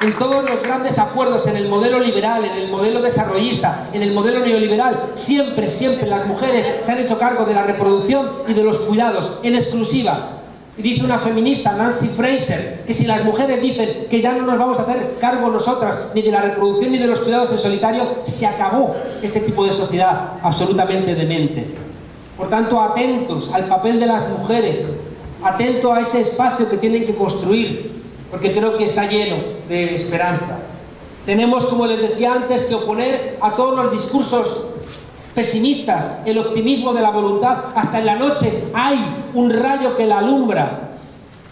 En todos los grandes acuerdos, en el modelo liberal, en el modelo desarrollista, en el modelo neoliberal, siempre las mujeres se han hecho cargo de la reproducción y de los cuidados, en exclusiva. Y dice una feminista, Nancy Fraser, que si las mujeres dicen que ya no nos vamos a hacer cargo nosotras ni de la reproducción ni de los cuidados en solitario, se acabó este tipo de sociedad absolutamente demente. Por tanto, atentos al papel de las mujeres, atentos a ese espacio que tienen que construir, porque creo que está lleno de esperanza. Tenemos, como les decía antes, que oponer a todos los discursos pesimistas el optimismo de la voluntad. Hasta en la noche hay un rayo que la alumbra,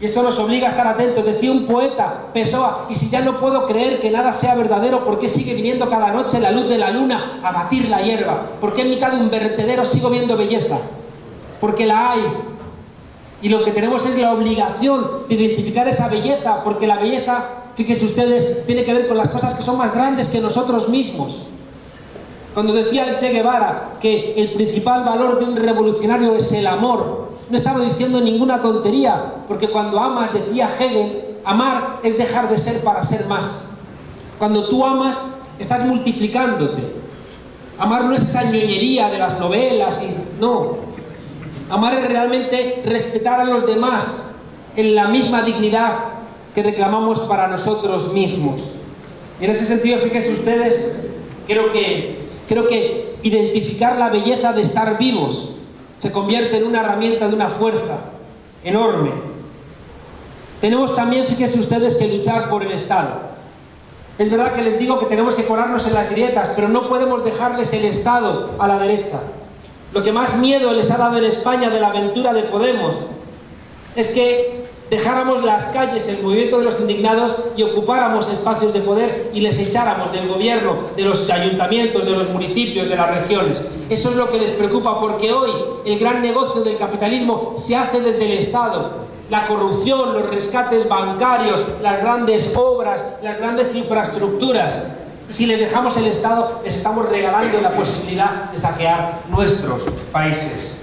y eso nos obliga a estar atentos. Decía un poeta, Pessoa: y si ya no puedo creer que nada sea verdadero, ¿por qué sigue viniendo cada noche la luz de la luna a batir la hierba? ¿Por qué en mitad de un vertedero sigo viendo belleza? Porque la hay. Y lo que tenemos es la obligación de identificar esa belleza, porque la belleza, fíjense ustedes, tiene que ver con las cosas que son más grandes que nosotros mismos. Cuando decía el Che Guevara que el principal valor de un revolucionario es el amor, no estaba diciendo ninguna tontería, porque cuando amas, decía Hegel, amar es dejar de ser para ser más. Cuando tú amas, estás multiplicándote. Amar no es esa ñoñería de las novelas, no. Amar es realmente respetar a los demás en la misma dignidad que reclamamos para nosotros mismos. Y en ese sentido, fíjense ustedes, creo que identificar la belleza de estar vivos se convierte en una herramienta de una fuerza enorme. Tenemos también, fíjense ustedes, que luchar por el Estado. Es verdad que les digo que tenemos que colarnos en las grietas, pero no podemos dejarles el Estado a la derecha. Lo que más miedo les ha dado en España de la aventura de Podemos es que dejáramos las calles, el movimiento de los indignados, y ocupáramos espacios de poder y les echáramos del gobierno, de los ayuntamientos, de los municipios, de las regiones. Eso es lo que les preocupa, porque hoy el gran negocio del capitalismo se hace desde el Estado. La corrupción, los rescates bancarios, las grandes obras, las grandes infraestructuras. Y si les dejamos el Estado, les estamos regalando la posibilidad de saquear nuestros países.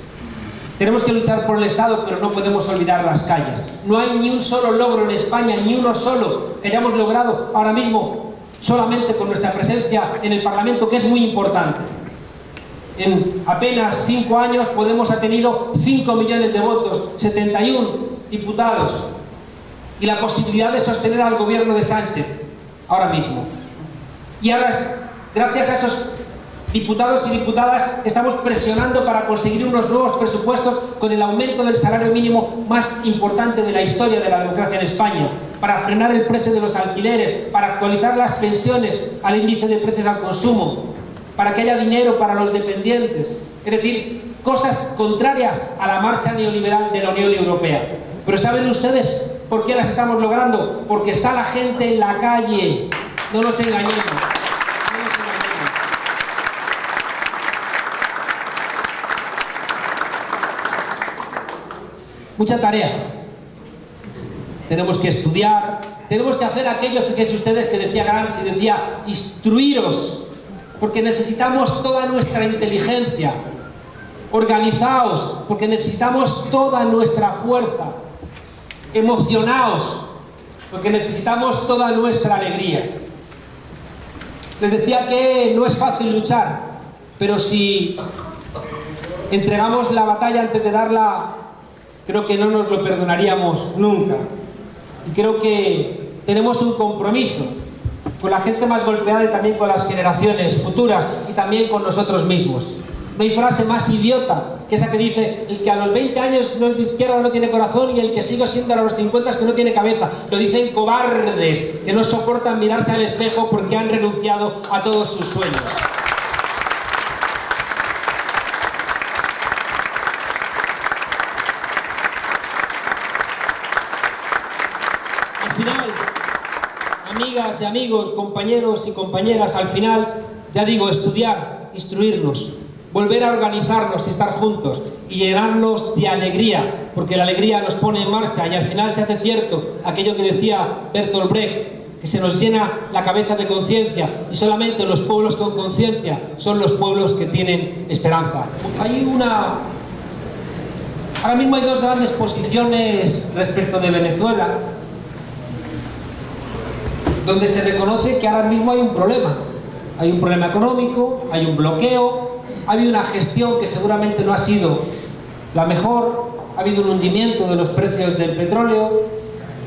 Tenemos que luchar por el Estado, pero no podemos olvidar las calles. No hay ni un solo logro en España, ni uno solo que hayamos logrado ahora mismo solamente con nuestra presencia en el Parlamento, que es muy importante. En apenas 5 años Podemos ha tenido 5 millones de votos, 71 diputados y la posibilidad de sostener al gobierno de Sánchez ahora mismo. Y ahora, gracias a esos diputados y diputadas, estamos presionando para conseguir unos nuevos presupuestos con el aumento del salario mínimo más importante de la historia de la democracia en España, para frenar el precio de los alquileres, para actualizar las pensiones al índice de precios al consumo, para que haya dinero para los dependientes. Es decir, cosas contrarias a la marcha neoliberal de la Unión Europea. Pero ¿saben ustedes por qué las estamos logrando? Porque está la gente en la calle. No nos engañemos. Mucha tarea. Tenemos que estudiar, tenemos que hacer aquello, fíjense ustedes, que decía Gramsci, decía, instruiros, porque necesitamos toda nuestra inteligencia. Organizaos, porque necesitamos toda nuestra fuerza. Emocionaos, porque necesitamos toda nuestra alegría. Les decía que no es fácil luchar, pero si entregamos la batalla antes de darla, creo que no nos lo perdonaríamos nunca. Y creo que tenemos un compromiso con la gente más golpeada y también con las generaciones futuras y también con nosotros mismos. No hay frase más idiota que esa que dice: el que a los 20 años no es de izquierda no tiene corazón, y el que sigue siendo a los 50 es que no tiene cabeza. Lo dicen cobardes que no soportan mirarse al espejo porque han renunciado a todos sus sueños. Al final, amigas y amigos, compañeros y compañeras, al final, ya digo, estudiar, instruirnos, volver a organizarnos y estar juntos y llenarnos de alegría, porque la alegría nos pone en marcha y al final se hace cierto aquello que decía Bertolt Brecht, que se nos llena la cabeza de conciencia, y solamente los pueblos con conciencia son los pueblos que tienen esperanza. Ahora mismo hay dos grandes posiciones respecto de Venezuela, donde se reconoce que ahora mismo hay un problema. Hay un problema económico, hay un bloqueo, ha habido una gestión que seguramente no ha sido la mejor, ha habido un hundimiento de los precios del petróleo,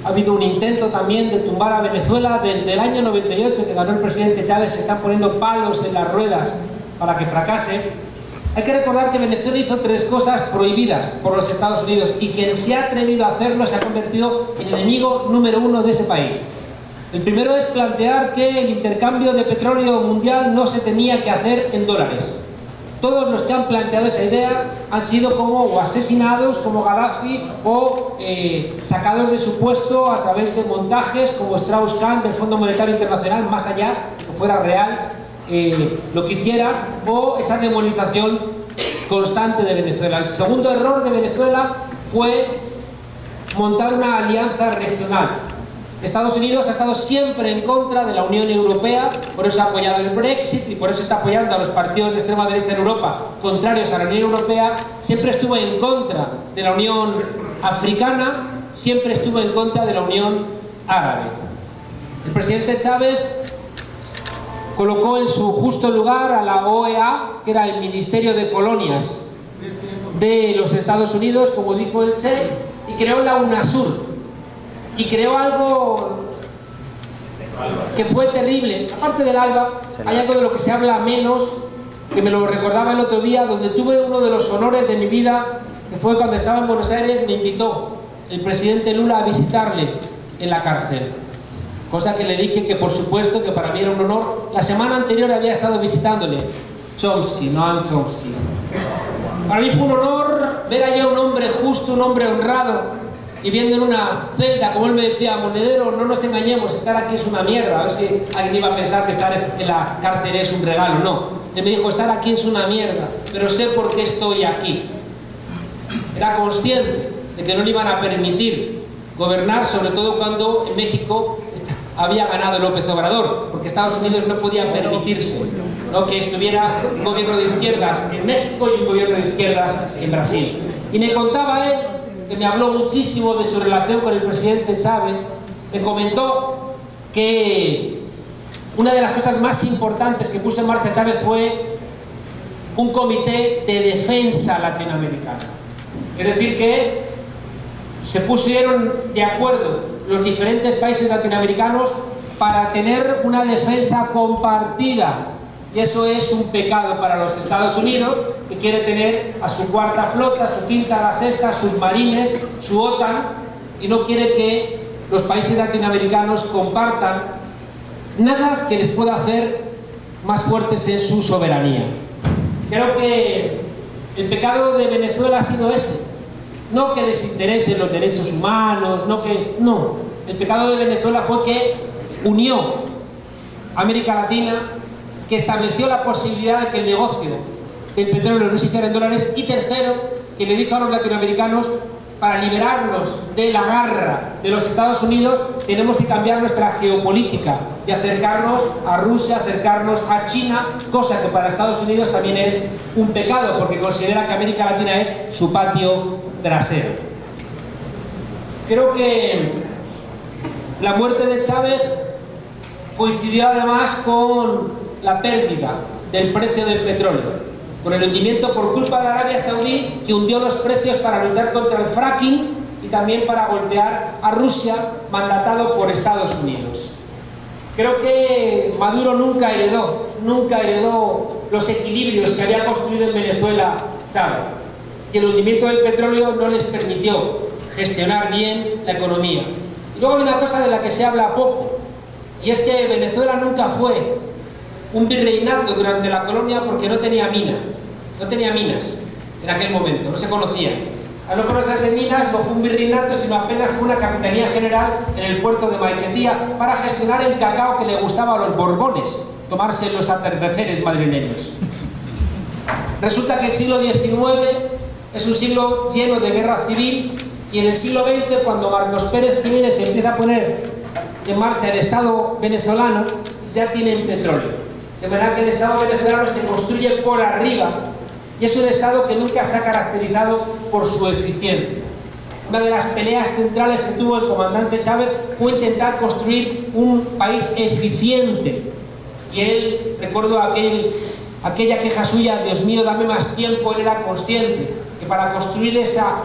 ha habido un intento también de tumbar a Venezuela. Desde el año 98 que ganó el presidente Chávez se están poniendo palos en las ruedas para que fracase. Hay que recordar que Venezuela hizo 3 cosas prohibidas por los Estados Unidos, y quien se ha atrevido a hacerlo se ha convertido en el enemigo número 1 de ese país. El primero es plantear que el intercambio de petróleo mundial no se tenía que hacer en dólares. Todos los que han planteado esa idea han sido como asesinados, como Gaddafi, o sacados de su puesto a través de montajes como Strauss-Kahn del Fondo Monetario Internacional, más allá, que fuera real lo que hiciera, o esa demonización constante de Venezuela. El segundo error de Venezuela fue montar una alianza regional. Estados Unidos ha estado siempre en contra de la Unión Europea, por eso ha apoyado el Brexit y por eso está apoyando a los partidos de extrema derecha en Europa contrarios a la Unión Europea. Siempre estuvo en contra de la Unión Africana, siempre estuvo en contra de la Unión Árabe. El presidente Chávez colocó en su justo lugar a la OEA, que era el Ministerio de Colonias de los Estados Unidos, como dijo el Che, y creó la UNASUR. Y creó algo que fue terrible. Aparte del ALBA, hay algo de lo que se habla menos, que me lo recordaba el otro día, donde tuve uno de los honores de mi vida, que fue cuando estaba en Buenos Aires. Me invitó el presidente Lula a visitarle en la cárcel, cosa que le dije que por supuesto que para mí era un honor. La semana anterior había estado visitándole Chomsky, Noam Chomsky. Para mí fue un honor ver allá a un hombre justo, un hombre honrado, y viendo en una celda, como él me decía: Monedero, no nos engañemos, estar aquí es una mierda. A ver si alguien iba a pensar que estar en la cárcel es un regalo. No, él me dijo: estar aquí es una mierda, pero sé por qué estoy aquí. Era consciente de que no le iban a permitir gobernar, sobre todo cuando en México había ganado López Obrador, porque Estados Unidos no podía permitirse, ¿no?, que estuviera un gobierno de izquierdas en México y un gobierno de izquierdas en Brasil. Y me contaba él, que me habló muchísimo de su relación con el presidente Chávez, me comentó que una de las cosas más importantes que puso en marcha Chávez fue un comité de defensa latinoamericana. Es decir, que se pusieron de acuerdo los diferentes países latinoamericanos para tener una defensa compartida. Y eso es un pecado para los Estados Unidos, que quiere tener a su cuarta flota, su quinta, la sexta, sus marines, su OTAN, y no quiere que los países latinoamericanos compartan nada que les pueda hacer más fuertes en su soberanía. Creo que el pecado de Venezuela ha sido ese. No que les interesen los derechos humanos, no. El pecado de Venezuela fue que unió a América Latina, que estableció la posibilidad de que el negocio del petróleo no se hiciera en dólares, y tercero, que le dijo a los latinoamericanos: para liberarnos de la garra de los Estados Unidos tenemos que cambiar nuestra geopolítica y acercarnos a Rusia, acercarnos a China, cosa que para Estados Unidos también es un pecado, porque considera que América Latina es su patio trasero. Creo que la muerte de Chávez coincidió además con la pérdida del precio del petróleo, con el hundimiento por culpa de Arabia Saudí, que hundió los precios para luchar contra el fracking y también para golpear a Rusia, mandatado por Estados Unidos. Creo que Maduro nunca heredó los equilibrios que había construido en Venezuela Chávez, y el hundimiento del petróleo no les permitió gestionar bien la economía. Y luego hay una cosa de la que se habla poco, y es que Venezuela nunca fue un virreinato durante la colonia, porque no tenía minas en aquel momento, no se conocían. Al no conocerse minas, no fue un virreinato, sino apenas fue una capitanía general en el puerto de Maiquetía para gestionar el cacao que le gustaba a los borbones tomarse en los atardeceres madrileños. Resulta que el siglo XIX es un siglo lleno de guerra civil, y en el siglo XX, cuando Marcos Pérez Jiménez empieza a poner en marcha el Estado venezolano, ya tienen petróleo. De manera que el Estado venezolano se construye por arriba, y es un Estado que nunca se ha caracterizado por su eficiencia. Una de las peleas centrales que tuvo el comandante Chávez fue intentar construir un país eficiente. Y él, recuerdo aquella queja suya: Dios mío, dame más tiempo. Él era consciente que para construir esa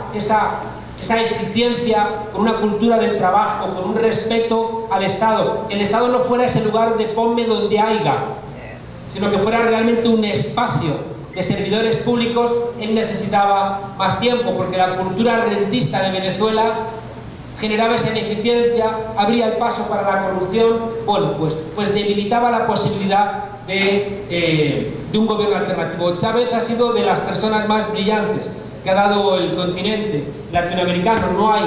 eficiencia, con una cultura del trabajo, con un respeto al Estado, el Estado no fuera ese lugar de ponme donde haya, sino que fuera realmente un espacio de servidores públicos. Él necesitaba más tiempo, porque la cultura rentista de Venezuela generaba esa ineficiencia, abría el paso para la corrupción, pues debilitaba la posibilidad de un gobierno alternativo. Chávez ha sido de las personas más brillantes que ha dado el continente latinoamericano. No hay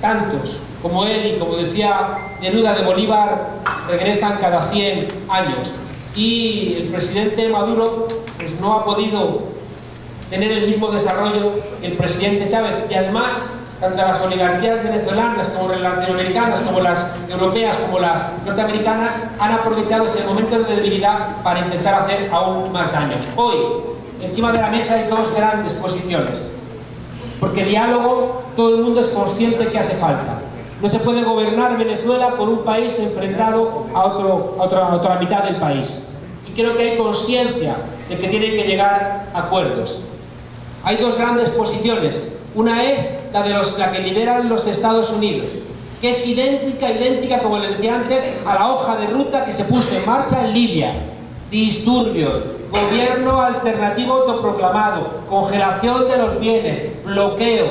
tantos como él, y como decía Neruda de Bolívar, regresan cada 100 años. Y el presidente Maduro pues no ha podido tener el mismo desarrollo que el presidente Chávez, y además tanto las oligarquías venezolanas como las latinoamericanas, como las europeas, como las norteamericanas, han aprovechado ese momento de debilidad para intentar hacer aún más daño. Hoy, encima de la mesa hay dos grandes posiciones, porque diálogo todo el mundo es consciente que hace falta. No se puede gobernar Venezuela por un país enfrentado a otra mitad del país. Y creo que hay conciencia de que tienen que llegar a acuerdos. Hay dos grandes posiciones. Una es la que lideran los Estados Unidos, que es idéntica, como les decía antes, a la hoja de ruta que se puso en marcha en Libia. Disturbios, gobierno alternativo autoproclamado, congelación de los bienes, bloqueo,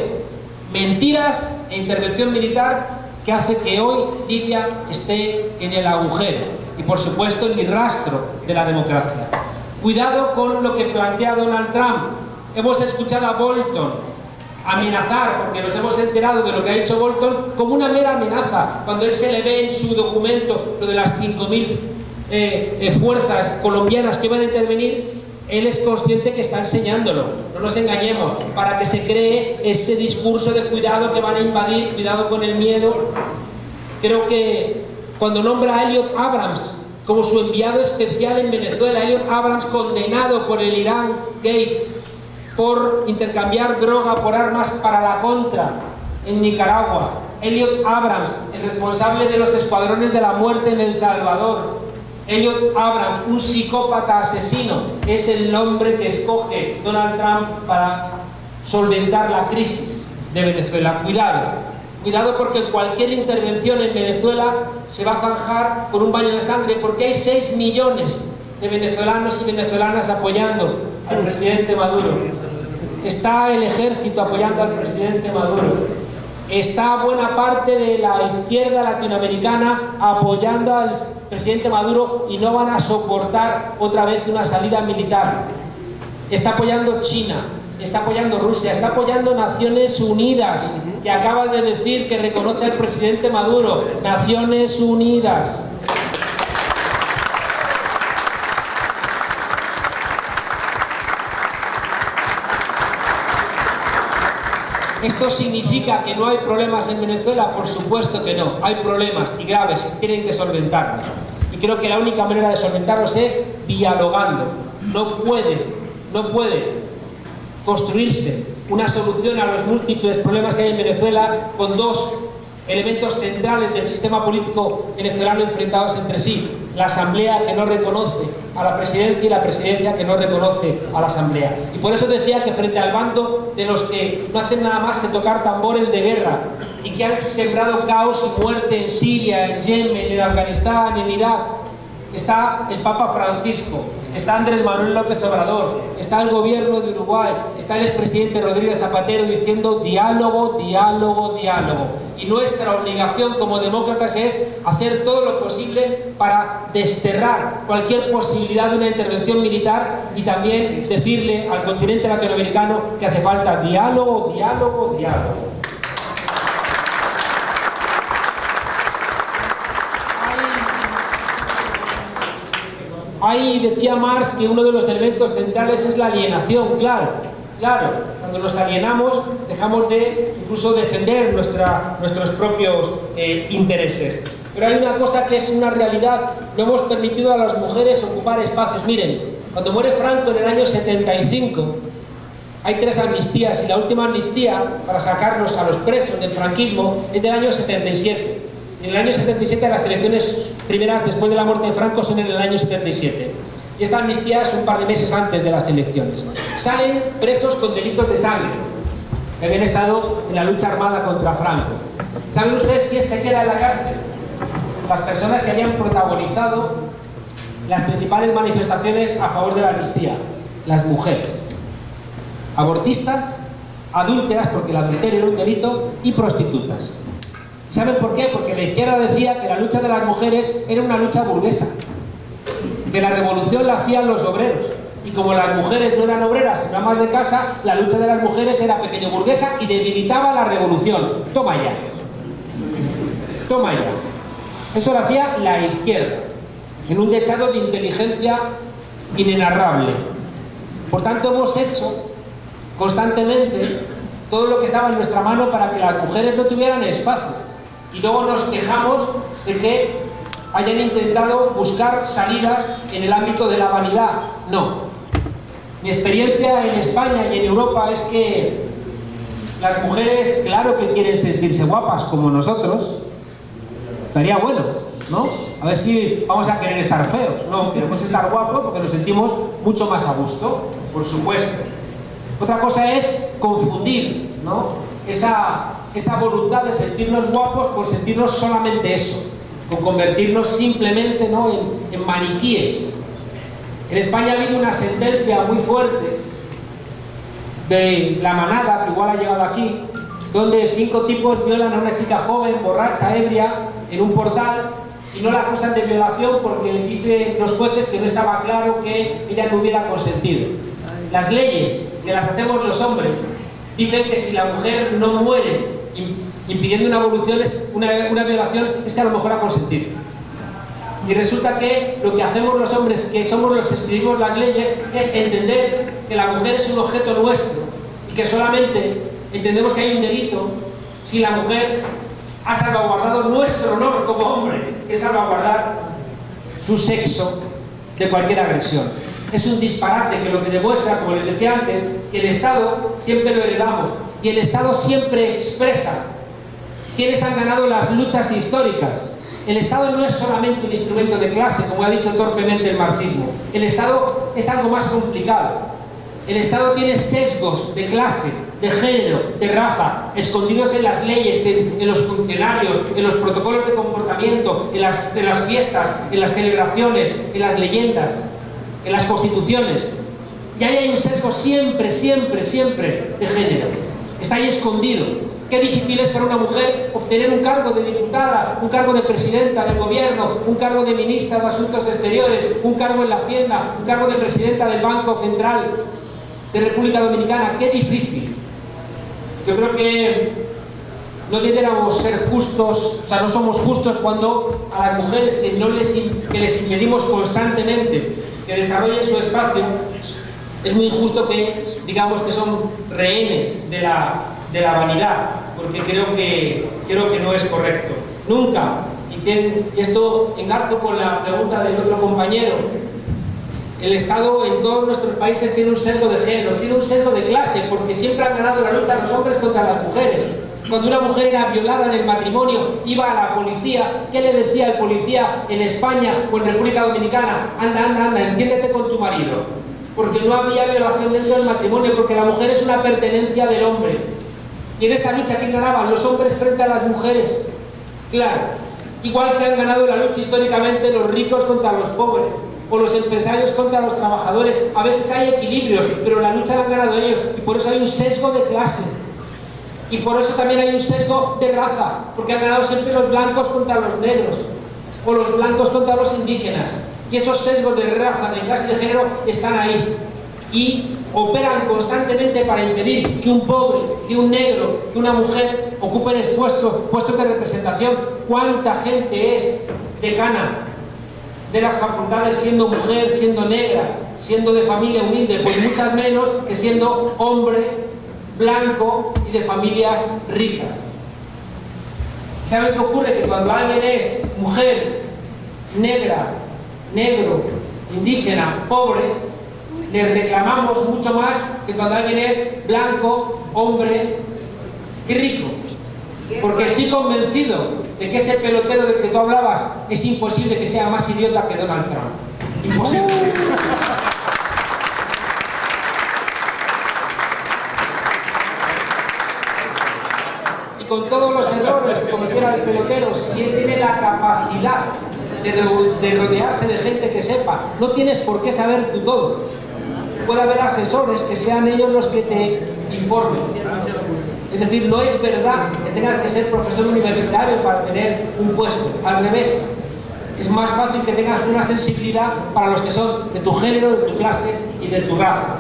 mentiras e intervención militar, que hace que hoy Libia esté en el agujero y, por supuesto, en el rastro de la democracia. Cuidado con lo que plantea Donald Trump. Hemos escuchado a Bolton amenazar, porque nos hemos enterado de lo que ha hecho Bolton, como una mera amenaza, cuando él se le ve en su documento lo de las 5.000 fuerzas colombianas que van a intervenir. Él es consciente que está enseñándolo, no nos engañemos, para que se cree ese discurso de cuidado, que van a invadir, cuidado con el miedo. Creo que cuando nombra a Elliot Abrams como su enviado especial en Venezuela, Elliot Abrams, condenado por el Irán Gate por intercambiar droga por armas para la contra en Nicaragua. Elliot Abrams, el responsable de los escuadrones de la muerte en El Salvador. Elliot Abrams, un psicópata asesino, es el nombre que escoge Donald Trump para solventar la crisis de Venezuela. Cuidado porque cualquier intervención en Venezuela se va a zanjar por un baño de sangre, porque hay 6 millones de venezolanos y venezolanas apoyando al presidente Maduro. Está el ejército apoyando al presidente Maduro. Está buena parte de la izquierda latinoamericana apoyando al presidente Maduro y no van a soportar otra vez una salida militar. Está apoyando China, está apoyando Rusia, está apoyando Naciones Unidas, que acaba de decir que reconoce al presidente Maduro. Naciones Unidas. ¿Esto significa que no hay problemas en Venezuela? Por supuesto que no. Hay problemas y graves y tienen que solventarlos. Y creo que la única manera de solventarlos es dialogando. No puede construirse una solución a los múltiples problemas que hay en Venezuela con dos elementos centrales del sistema político venezolano enfrentados entre sí: la Asamblea, que no reconoce a la Presidencia, y la Presidencia, que no reconoce a la Asamblea. Y por eso decía que frente al bando de los que no hacen nada más que tocar tambores de guerra y que han sembrado caos y muerte en Siria, en Yemen, en Afganistán, en Irak, está el Papa Francisco, está Andrés Manuel López Obrador, está el gobierno de Uruguay, está el expresidente Rodríguez Zapatero diciendo diálogo, diálogo, diálogo. Y nuestra obligación como demócratas es hacer todo lo posible para desterrar cualquier posibilidad de una intervención militar y también decirle al continente latinoamericano que hace falta diálogo, diálogo, diálogo. Ahí decía Marx que uno de los elementos centrales es la alienación. Claro, cuando nos alienamos dejamos de incluso defender nuestros propios intereses. Pero hay una cosa que es una realidad: no hemos permitido a las mujeres ocupar espacios. Miren, cuando muere Franco en el año 75, hay 3 amnistías, y la última amnistía para sacarnos a los presos del franquismo es del año 77. En el año 77 las elecciones primeras después de la muerte de Franco son en el año 77. Y esta amnistía es un par de meses antes de las elecciones. Salen presos con delitos de sangre, que habían estado en la lucha armada contra Franco. ¿Saben ustedes quién se queda en la cárcel? Las personas que habían protagonizado las principales manifestaciones a favor de la amnistía. Las mujeres. Abortistas, adúlteras, porque el adulterio era un delito, y prostitutas. ¿Saben por qué? Porque la izquierda decía que la lucha de las mujeres era una lucha burguesa, que la revolución la hacían los obreros, y como las mujeres no eran obreras sino amas de casa, la lucha de las mujeres era pequeño burguesa y debilitaba la revolución. Toma ya. Eso lo hacía la izquierda, en un dechado de inteligencia inenarrable. Por tanto, hemos hecho constantemente todo lo que estaba en nuestra mano para que las mujeres no tuvieran espacio. Y luego nos quejamos de que hayan intentado buscar salidas en el ámbito de la vanidad. No. Mi experiencia en España y en Europa es que las mujeres, claro que quieren sentirse guapas como nosotros. Estaría bueno, ¿no? A ver si vamos a querer estar feos. No, queremos estar guapos porque nos sentimos mucho más a gusto, por supuesto. Otra cosa es confundir, ¿no?, esa voluntad de sentirnos guapos por sentirnos solamente eso, o convertirnos simplemente, ¿no?, en maniquíes. En España ha habido una sentencia muy fuerte de La Manada, que igual ha llegado aquí, donde 5 tipos violan a una chica joven, borracha, ebria, en un portal, y no la acusan de violación porque dicen los jueces que no estaba claro que ella no hubiera consentido. Las leyes, que las hacemos los hombres, dicen que si la mujer no muere impidiendo una violación, es que a lo mejor ha consentido. Y resulta que lo que hacemos los hombres, que somos los que escribimos las leyes, es entender que la mujer es un objeto nuestro y que solamente entendemos que hay un delito si la mujer ha salvaguardado nuestro honor como hombre, que es salvaguardar su sexo de cualquier agresión. es un disparate que lo que demuestra, como les decía antes, que el Estado siempre lo heredamos y el Estado siempre expresa quiénes han ganado las luchas históricas. El Estado no es solamente un instrumento de clase, como ha dicho torpemente el marxismo. El Estado es algo más complicado. El Estado tiene sesgos de clase, de género, de raza, escondidos en las leyes, en los funcionarios, en los protocolos de comportamiento, en las fiestas, en las celebraciones, en las leyendas, en las constituciones. Y ahí hay un sesgo siempre, siempre, siempre de género. Está ahí escondido. Qué difícil es para una mujer obtener un cargo de diputada, un cargo de presidenta del gobierno, un cargo de ministra de Asuntos Exteriores, un cargo en la Hacienda, un cargo de presidenta del Banco Central de República Dominicana. Qué difícil. Yo creo que no deberíamos ser justos, o sea, no somos justos cuando a las mujeres que les impedimos constantemente que desarrollen su espacio, es muy injusto que digamos que son rehenes de la vanidad, porque creo que no es correcto. Nunca, y esto engarzo con la pregunta del otro compañero, el Estado en todos nuestros países tiene un sesgo de género, tiene un sesgo de clase, porque siempre han ganado la lucha los hombres contra las mujeres. Cuando una mujer era violada en el matrimonio, iba a la policía. ¿Qué le decía el policía en España o en República Dominicana? Anda, anda, anda, entiéndete con tu marido. Porque no había violación dentro del matrimonio, porque la mujer es una pertenencia del hombre. Y en esa lucha, ¿quién ganaban? Los hombres frente a las mujeres. Claro, igual que han ganado la lucha históricamente los ricos contra los pobres, o los empresarios contra los trabajadores. A veces hay equilibrios, pero la lucha la han ganado ellos, y por eso hay un sesgo de clase. Y por eso también hay un sesgo de raza, porque han ganado siempre los blancos contra los negros, o los blancos contra los indígenas. Y esos sesgos de raza, de clase y de género están ahí. Y operan constantemente para impedir que un pobre, que un negro, que una mujer ocupen puestos de representación. ¿Cuánta gente es decana de las facultades siendo mujer, siendo negra, siendo de familia humilde? Pues muchas menos que siendo hombre, blanco y de familias ricas. ¿Saben qué ocurre? Que cuando alguien es mujer, negra, negro, indígena, pobre, le reclamamos mucho más que cuando alguien es blanco, hombre y rico. Porque estoy convencido de que ese pelotero del que tú hablabas es imposible que sea más idiota que Donald Trump. Imposible. Y con todos los errores que cometiera el pelotero, si él tiene la capacidad de rodearse de gente que sepa, no tienes por qué saber tú todo. Puede haber asesores que sean ellos los que te informen. Es decir, no es verdad que tengas que ser profesor universitario para tener un puesto. Al revés, es más fácil que tengas una sensibilidad para los que son de tu género, de tu clase y de tu raza.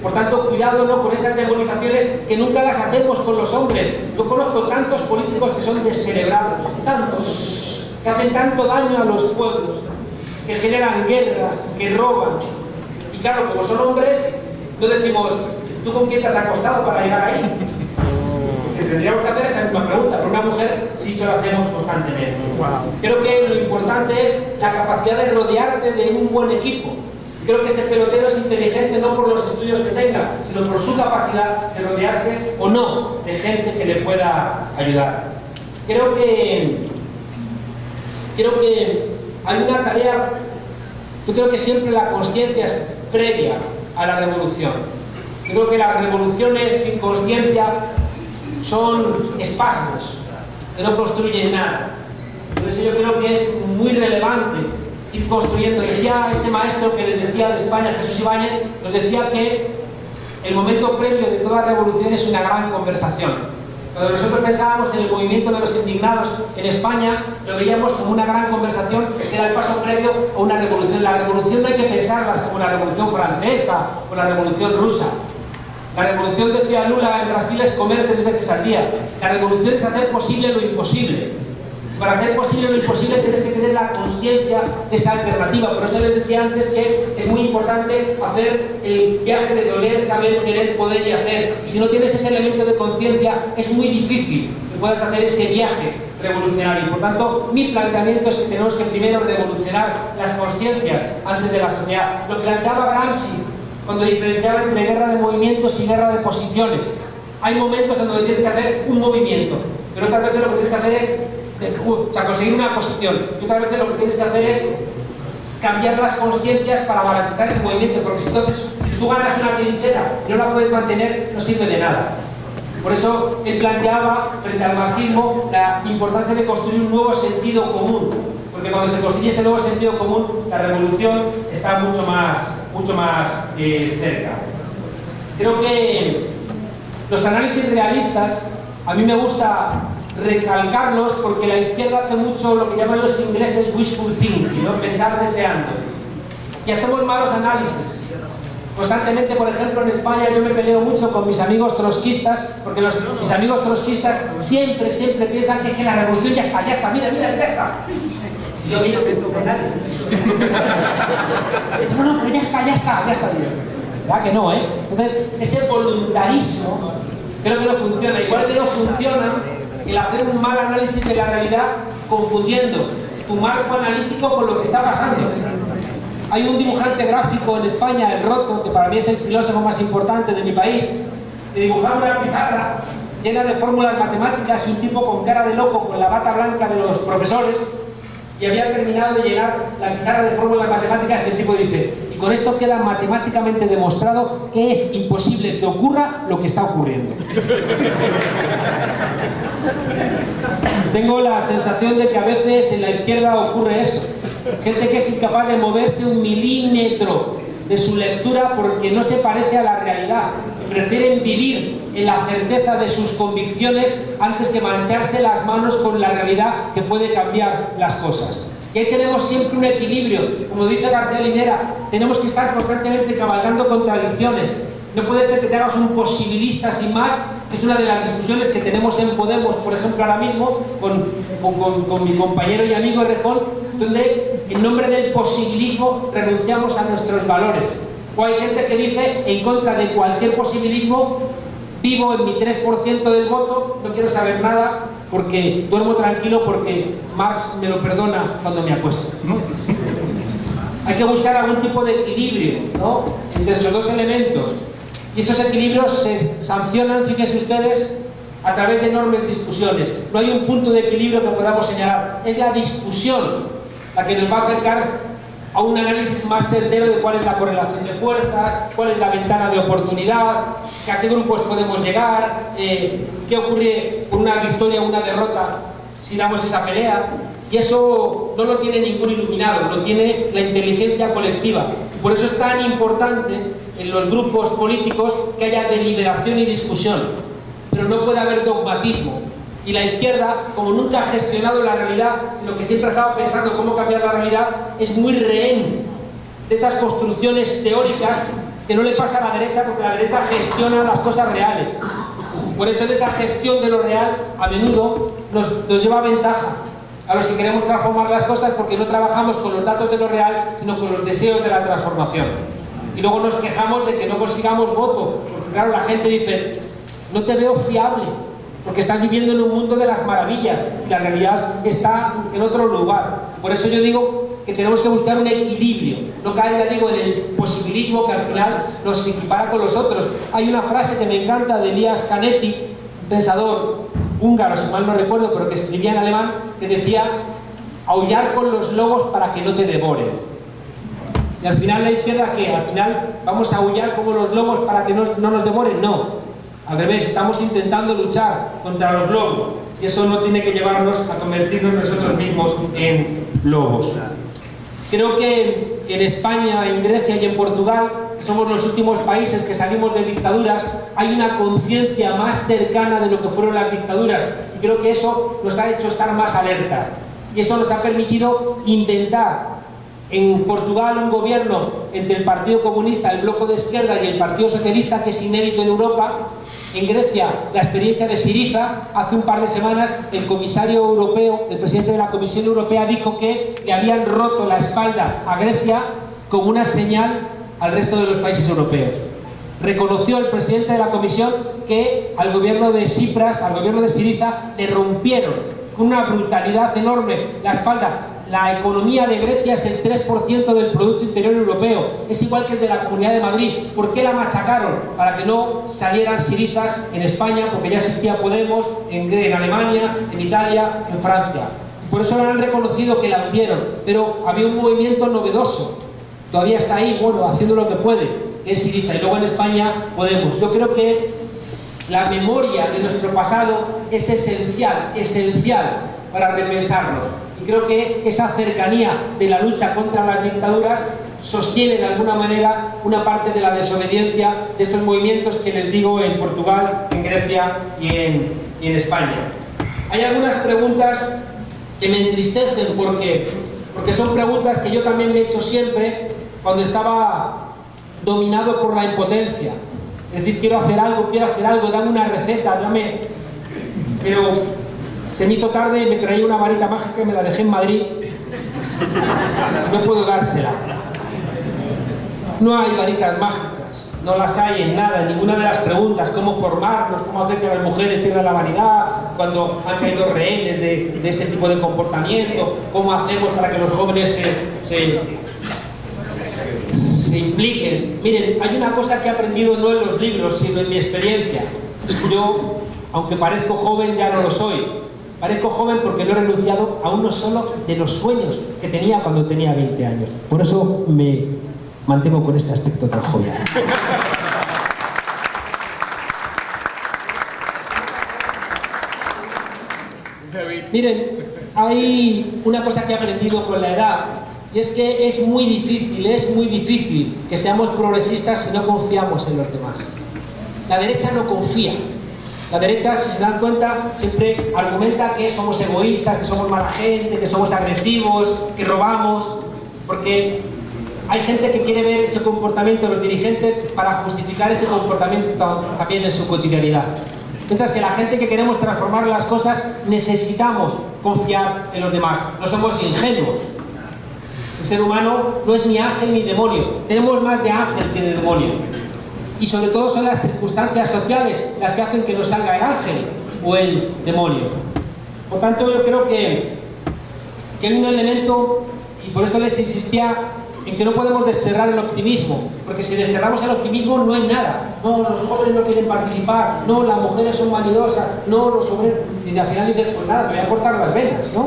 Por tanto, cuidado ¿no? con estas demonizaciones que nunca las hacemos con los hombres. Yo conozco tantos políticos que son descerebrados, tantos, que hacen tanto daño a los pueblos, que generan guerras, que roban. Y claro, como son hombres, no decimos, ¿tú con quién te has acostado para llegar ahí? Que tendríamos que hacer esa misma pregunta, pero una mujer sí lo hacemos constantemente. Creo que lo importante es la capacidad de rodearte de un buen equipo. Creo que ese pelotero es inteligente no por los estudios que tenga, sino por su capacidad de rodearse o no de gente que le pueda ayudar. Creo que hay una tarea, yo creo que siempre la consciencia es previa a la revolución. Creo que las revoluciones sin consciencia son espasmos que no construyen nada. Por eso yo creo que es muy relevante ir construyendo. Decía este maestro que les decía de España, Jesús Ibáñez, nos decía que el momento previo de toda revolución es una gran conversación. Cuando nosotros pensábamos en el movimiento de los indignados en España, lo veíamos como una gran conversación que era el paso previo a una revolución. La revolución no hay que pensarlas como la revolución francesa o la revolución rusa. La revolución, decía Lula en Brasil, es comer 3 veces al día. La revolución es hacer posible lo imposible. Para hacer posible lo imposible tienes que tener la consciencia de esa alternativa. Por eso les decía antes que es muy importante hacer el viaje de doler, saber, querer, poder y hacer. Y si no tienes ese elemento de conciencia, es muy difícil puedas hacer ese viaje revolucionario. Por tanto, mi planteamiento es que tenemos que primero revolucionar las conciencias antes de la sociedad. Lo planteaba Gramsci cuando diferenciaba entre guerra de movimientos y guerra de posiciones. Hay momentos en donde tienes que hacer un movimiento, pero otras veces lo que tienes que hacer es conseguir una posición, y otras veces lo que tienes que hacer es cambiar las conciencias para garantizar ese movimiento, porque si entonces tú ganas una trinchera y no la puedes mantener, no sirve de nada. Por eso él planteaba, frente al marxismo, la importancia de construir un nuevo sentido común, porque cuando se construye ese nuevo sentido común, la revolución está mucho más cerca. Creo que los análisis realistas, a mí me gusta recalcarlos porque la izquierda hace mucho lo que llaman los ingleses wishful thinking, ¿no? Pensar deseando. Y hacemos malos análisis. Constantemente, por ejemplo, en España yo me peleo mucho con mis amigos trotskistas, porque mis amigos trotskistas siempre piensan que la revolución ya está, mira, ya está. Y yo miro, no, pero ya está. ¿Verdad que no, eh? Entonces, ese voluntarismo creo que no funciona. Igual que no funciona el hacer un mal análisis de la realidad confundiendo tu marco analítico con lo que está pasando. Hay un dibujante gráfico en España, el Roto, que para mí es el filósofo más importante de mi país, que dibujaba una pizarra llena de fórmulas matemáticas y un tipo con cara de loco con la bata blanca de los profesores, y había terminado de llenar la pizarra de fórmulas matemáticas y el tipo dice: y con esto queda matemáticamente demostrado que es imposible que ocurra lo que está ocurriendo. Tengo la sensación de que a veces en la izquierda ocurre eso. Gente que es incapaz de moverse un milímetro de su lectura porque no se parece a la realidad. Prefieren vivir en la certeza de sus convicciones antes que mancharse las manos con la realidad que puede cambiar las cosas. Y ahí tenemos siempre un equilibrio. Como dice García Linera, tenemos que estar constantemente cabalgando contradicciones. No puede ser que te hagas un posibilista sin más. Es una de las discusiones que tenemos en Podemos, por ejemplo, ahora mismo, con mi compañero y amigo Errejón, donde en nombre del posibilismo renunciamos a nuestros valores. O hay gente que dice, en contra de cualquier posibilismo, vivo en mi 3% del voto, no quiero saber nada, porque duermo tranquilo, porque Marx me lo perdona cuando me acuesto. Hay que buscar algún tipo de equilibrio, ¿no?, entre esos dos elementos. Y esos equilibrios se sancionan, fíjense ustedes, a través de enormes discusiones. No hay un punto de equilibrio que podamos señalar. Es la discusión la que nos va a acercar a un análisis más certero de cuál es la correlación de fuerzas, cuál es la ventana de oportunidad, a qué grupos podemos llegar, qué ocurre con una victoria o una derrota si damos esa pelea. Y eso no lo tiene ningún iluminado, lo tiene la inteligencia colectiva. Y por eso es tan importante en los grupos políticos que haya deliberación y discusión. Pero no puede haber dogmatismo. Y la izquierda, como nunca ha gestionado la realidad, sino que siempre ha estado pensando cómo cambiar la realidad, es muy rehén de esas construcciones teóricas que no le pasa a la derecha, porque la derecha gestiona las cosas reales. Por eso en esa gestión de lo real, a menudo nos lleva ventaja a los que queremos transformar las cosas, porque no trabajamos con los datos de lo real, sino con los deseos de la transformación. Y luego nos quejamos de que no consigamos voto, porque claro, la gente dice: no te veo fiable, porque estás viviendo en un mundo de las maravillas y la realidad está en otro lugar. Por eso yo digo que tenemos que buscar un equilibrio, no caer, ya digo, en el posibilismo que al final nos equipara con los otros. Hay una frase que me encanta de Elias Canetti, un pensador húngaro, si mal no recuerdo, pero que escribía en alemán, que decía: aullar con los lobos para que no te devoren. Y al final la izquierda, ¿qué? Al final vamos a aullar como los lobos para que no nos devoren. No. Al revés, estamos intentando luchar contra los lobos, y eso no tiene que llevarnos a convertirnos nosotros mismos en lobos. Creo que en España, en Grecia y en Portugal, que somos los últimos países que salimos de dictaduras, hay una conciencia más cercana de lo que fueron las dictaduras, y creo que eso nos ha hecho estar más alerta, y eso nos ha permitido inventar en Portugal un gobierno entre el Partido Comunista, el Bloco de Izquierda y el Partido Socialista, que es inédito en Europa. En Grecia, la experiencia de Syriza. Hace un par de semanas el comisario europeo, el presidente de la Comisión Europea, dijo que le habían roto la espalda a Grecia como una señal al resto de los países europeos. Reconoció el presidente de la Comisión que al gobierno de Tsipras, al gobierno de Syriza, le rompieron con una brutalidad enorme la espalda. La economía de Grecia es el 3% del Producto Interior Europeo, es igual que el de la Comunidad de Madrid. ¿Por qué la machacaron? Para que no salieran Syrizas en España, porque ya existía Podemos en Alemania, en Italia, en Francia. Por eso lo han reconocido que la hundieron, pero había un movimiento novedoso, todavía está ahí, bueno, haciendo lo que puede, que es Syriza, y luego en España Podemos. Yo creo que la memoria de nuestro pasado es esencial para repensarlo. Y creo que esa cercanía de la lucha contra las dictaduras sostiene de alguna manera una parte de la desobediencia de estos movimientos que les digo en Portugal, en Grecia y en España. Hay algunas preguntas que me entristecen porque son preguntas que yo también me he hecho siempre cuando estaba dominado por la impotencia. Es decir, quiero hacer algo, dame una receta, dame... Pero se me hizo tarde y me traí una varita mágica y me la dejé en Madrid. No puedo dársela. No hay varitas mágicas, no las hay en nada, en ninguna de las preguntas. Cómo formarnos, cómo hacer que las mujeres pierdan la vanidad cuando han caído rehenes de ese tipo de comportamiento. Cómo hacemos para que los jóvenes se impliquen. Miren, hay una cosa que he aprendido no en los libros, sino en mi experiencia. Yo, aunque parezco joven, ya no lo soy. Parezco joven porque no he renunciado a uno solo de los sueños que tenía cuando tenía 20 años. Por eso me mantengo con este aspecto tan jovial. Miren, hay una cosa que he aprendido con la edad, y es que es muy difícil que seamos progresistas si no confiamos en los demás. La derecha no confía. La derecha, si se dan cuenta, siempre argumenta que somos egoístas, que somos mala gente, que somos agresivos, que robamos, porque hay gente que quiere ver ese comportamiento de los dirigentes para justificar ese comportamiento también en su cotidianidad. Mientras que la gente que queremos transformar las cosas necesitamos confiar en los demás, no somos ingenuos. El ser humano no es ni ángel ni demonio, tenemos más de ángel que de demonio. Y sobre todo son las circunstancias sociales las que hacen que nos salga el ángel o el demonio. Por tanto, yo creo que hay un elemento, y por esto les insistía en que no podemos desterrar el optimismo, porque si desterramos el optimismo no hay nada. No, los jóvenes no quieren participar, no, las mujeres son vanidosas, no, los obreros... Y al final dicen, pues nada, me voy a cortar las venas, ¿no?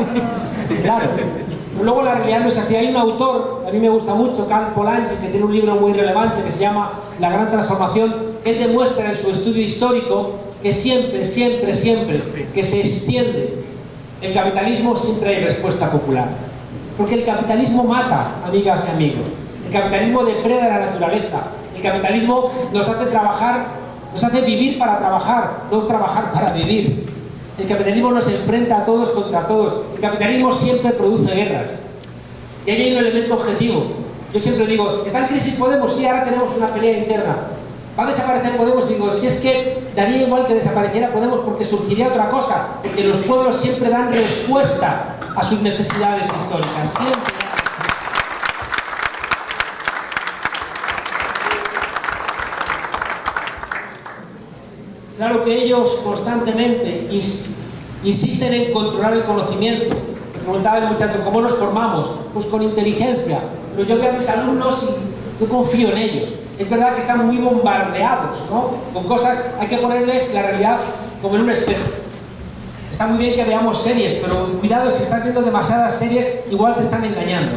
Claro. Pero luego la realidad no es así. Hay un autor, a mí me gusta mucho, Karl Polanyi, que tiene un libro muy relevante que se llama La Gran Transformación, que él demuestra en su estudio histórico que siempre que se extiende el capitalismo siempre hay respuesta popular. Porque el capitalismo mata, amigas y amigos. El capitalismo depreda la naturaleza. El capitalismo nos hace trabajar, nos hace vivir para trabajar, no trabajar para vivir. El capitalismo nos enfrenta a todos contra todos. El capitalismo siempre produce guerras. Y ahí hay un elemento objetivo. Yo siempre digo, ¿está en crisis Podemos? Sí, ahora tenemos una pelea interna. ¿Va a desaparecer Podemos? Digo, si es que daría igual que desapareciera Podemos porque surgiría otra cosa. Porque los pueblos siempre dan respuesta a sus necesidades históricas. Siempre. Claro que ellos constantemente insisten en controlar el conocimiento. Me preguntaba el muchacho, ¿cómo nos formamos? Pues con inteligencia. Pero yo veo a mis alumnos y yo confío en ellos. Es verdad que están muy bombardeados, ¿no? Con cosas, hay que ponerles la realidad como en un espejo. Está muy bien que veamos series, pero cuidado, si estás viendo demasiadas series, igual te están engañando.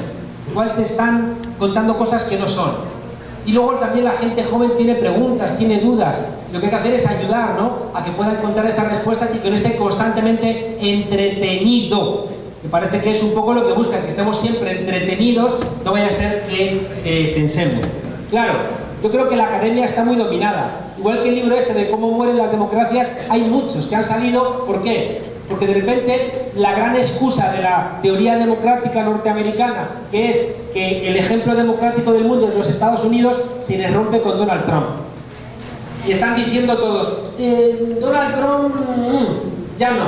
Igual te están contando cosas que no son. Y luego también la gente joven tiene preguntas, tiene dudas. Lo que hay que hacer es ayudar, ¿no?, a que pueda encontrar esas respuestas y que no esté constantemente entretenido. Me parece que es un poco lo que buscan, que estemos siempre entretenidos, no vaya a ser que pensemos. Claro, yo creo que la academia está muy dominada. Igual que el libro este de cómo mueren las democracias, hay muchos que han salido. ¿Por qué? Porque de repente la gran excusa de la teoría democrática norteamericana, que es que el ejemplo democrático del mundo es los Estados Unidos, se les rompe con Donald Trump. Y están diciendo todos, Donald Trump, ya no.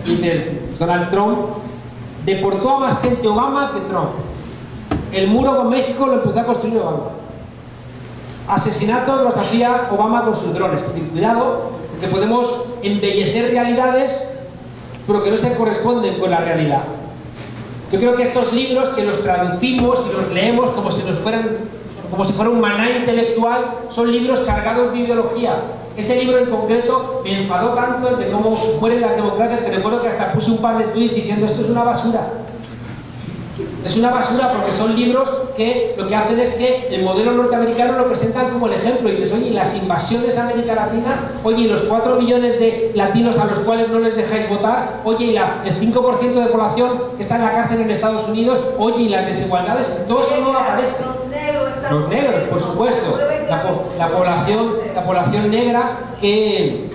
Y dices, Donald Trump deportó a más gente Obama que Trump. El muro con México lo empezó a construir Obama. Asesinatos los hacía Obama con sus drones. Es decir, cuidado, porque podemos embellecer realidades, pero que no se corresponden con la realidad. Yo creo que estos libros, que los traducimos y los leemos como si fuera un maná intelectual, son libros cargados de ideología. Ese libro en concreto me enfadó tanto, el de cómo mueren las democracias, que recuerdo que hasta puse un par de tweets diciendo esto es una basura. Es una basura porque son libros que lo que hacen es que el modelo norteamericano lo presentan como el ejemplo. Y dices, oye, ¿y las invasiones a América Latina? Oye, ¿y los 4 millones de latinos a los cuales no les dejáis votar? Oye, ¿y el 5% de población que está en la cárcel en Estados Unidos? Oye, ¿y las desigualdades? Todo eso no aparece. Los negros, por supuesto. La población negra que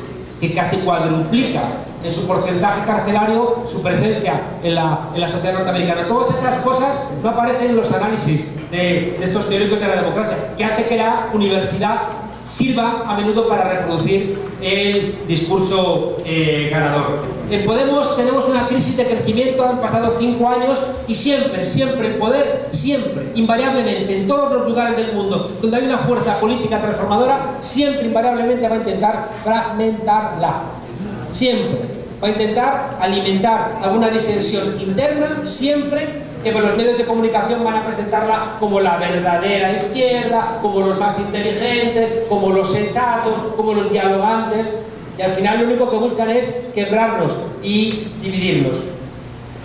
casi cuadruplica en su porcentaje carcelario su presencia en la sociedad norteamericana. Todas esas cosas no aparecen en los análisis de estos teóricos de la democracia, que hace que la universidad sirva a menudo para reproducir el discurso ganador. En Podemos tenemos una crisis de crecimiento, han pasado 5 años y siempre el poder, siempre, invariablemente, en todos los lugares del mundo donde hay una fuerza política transformadora, siempre invariablemente va a intentar fragmentarla. Siempre va a intentar alimentar alguna disensión interna, siempre que los medios de comunicación van a presentarla como la verdadera izquierda, como los más inteligentes, como los sensatos, como los dialogantes, y al final lo único que buscan es quebrarnos y dividirnos.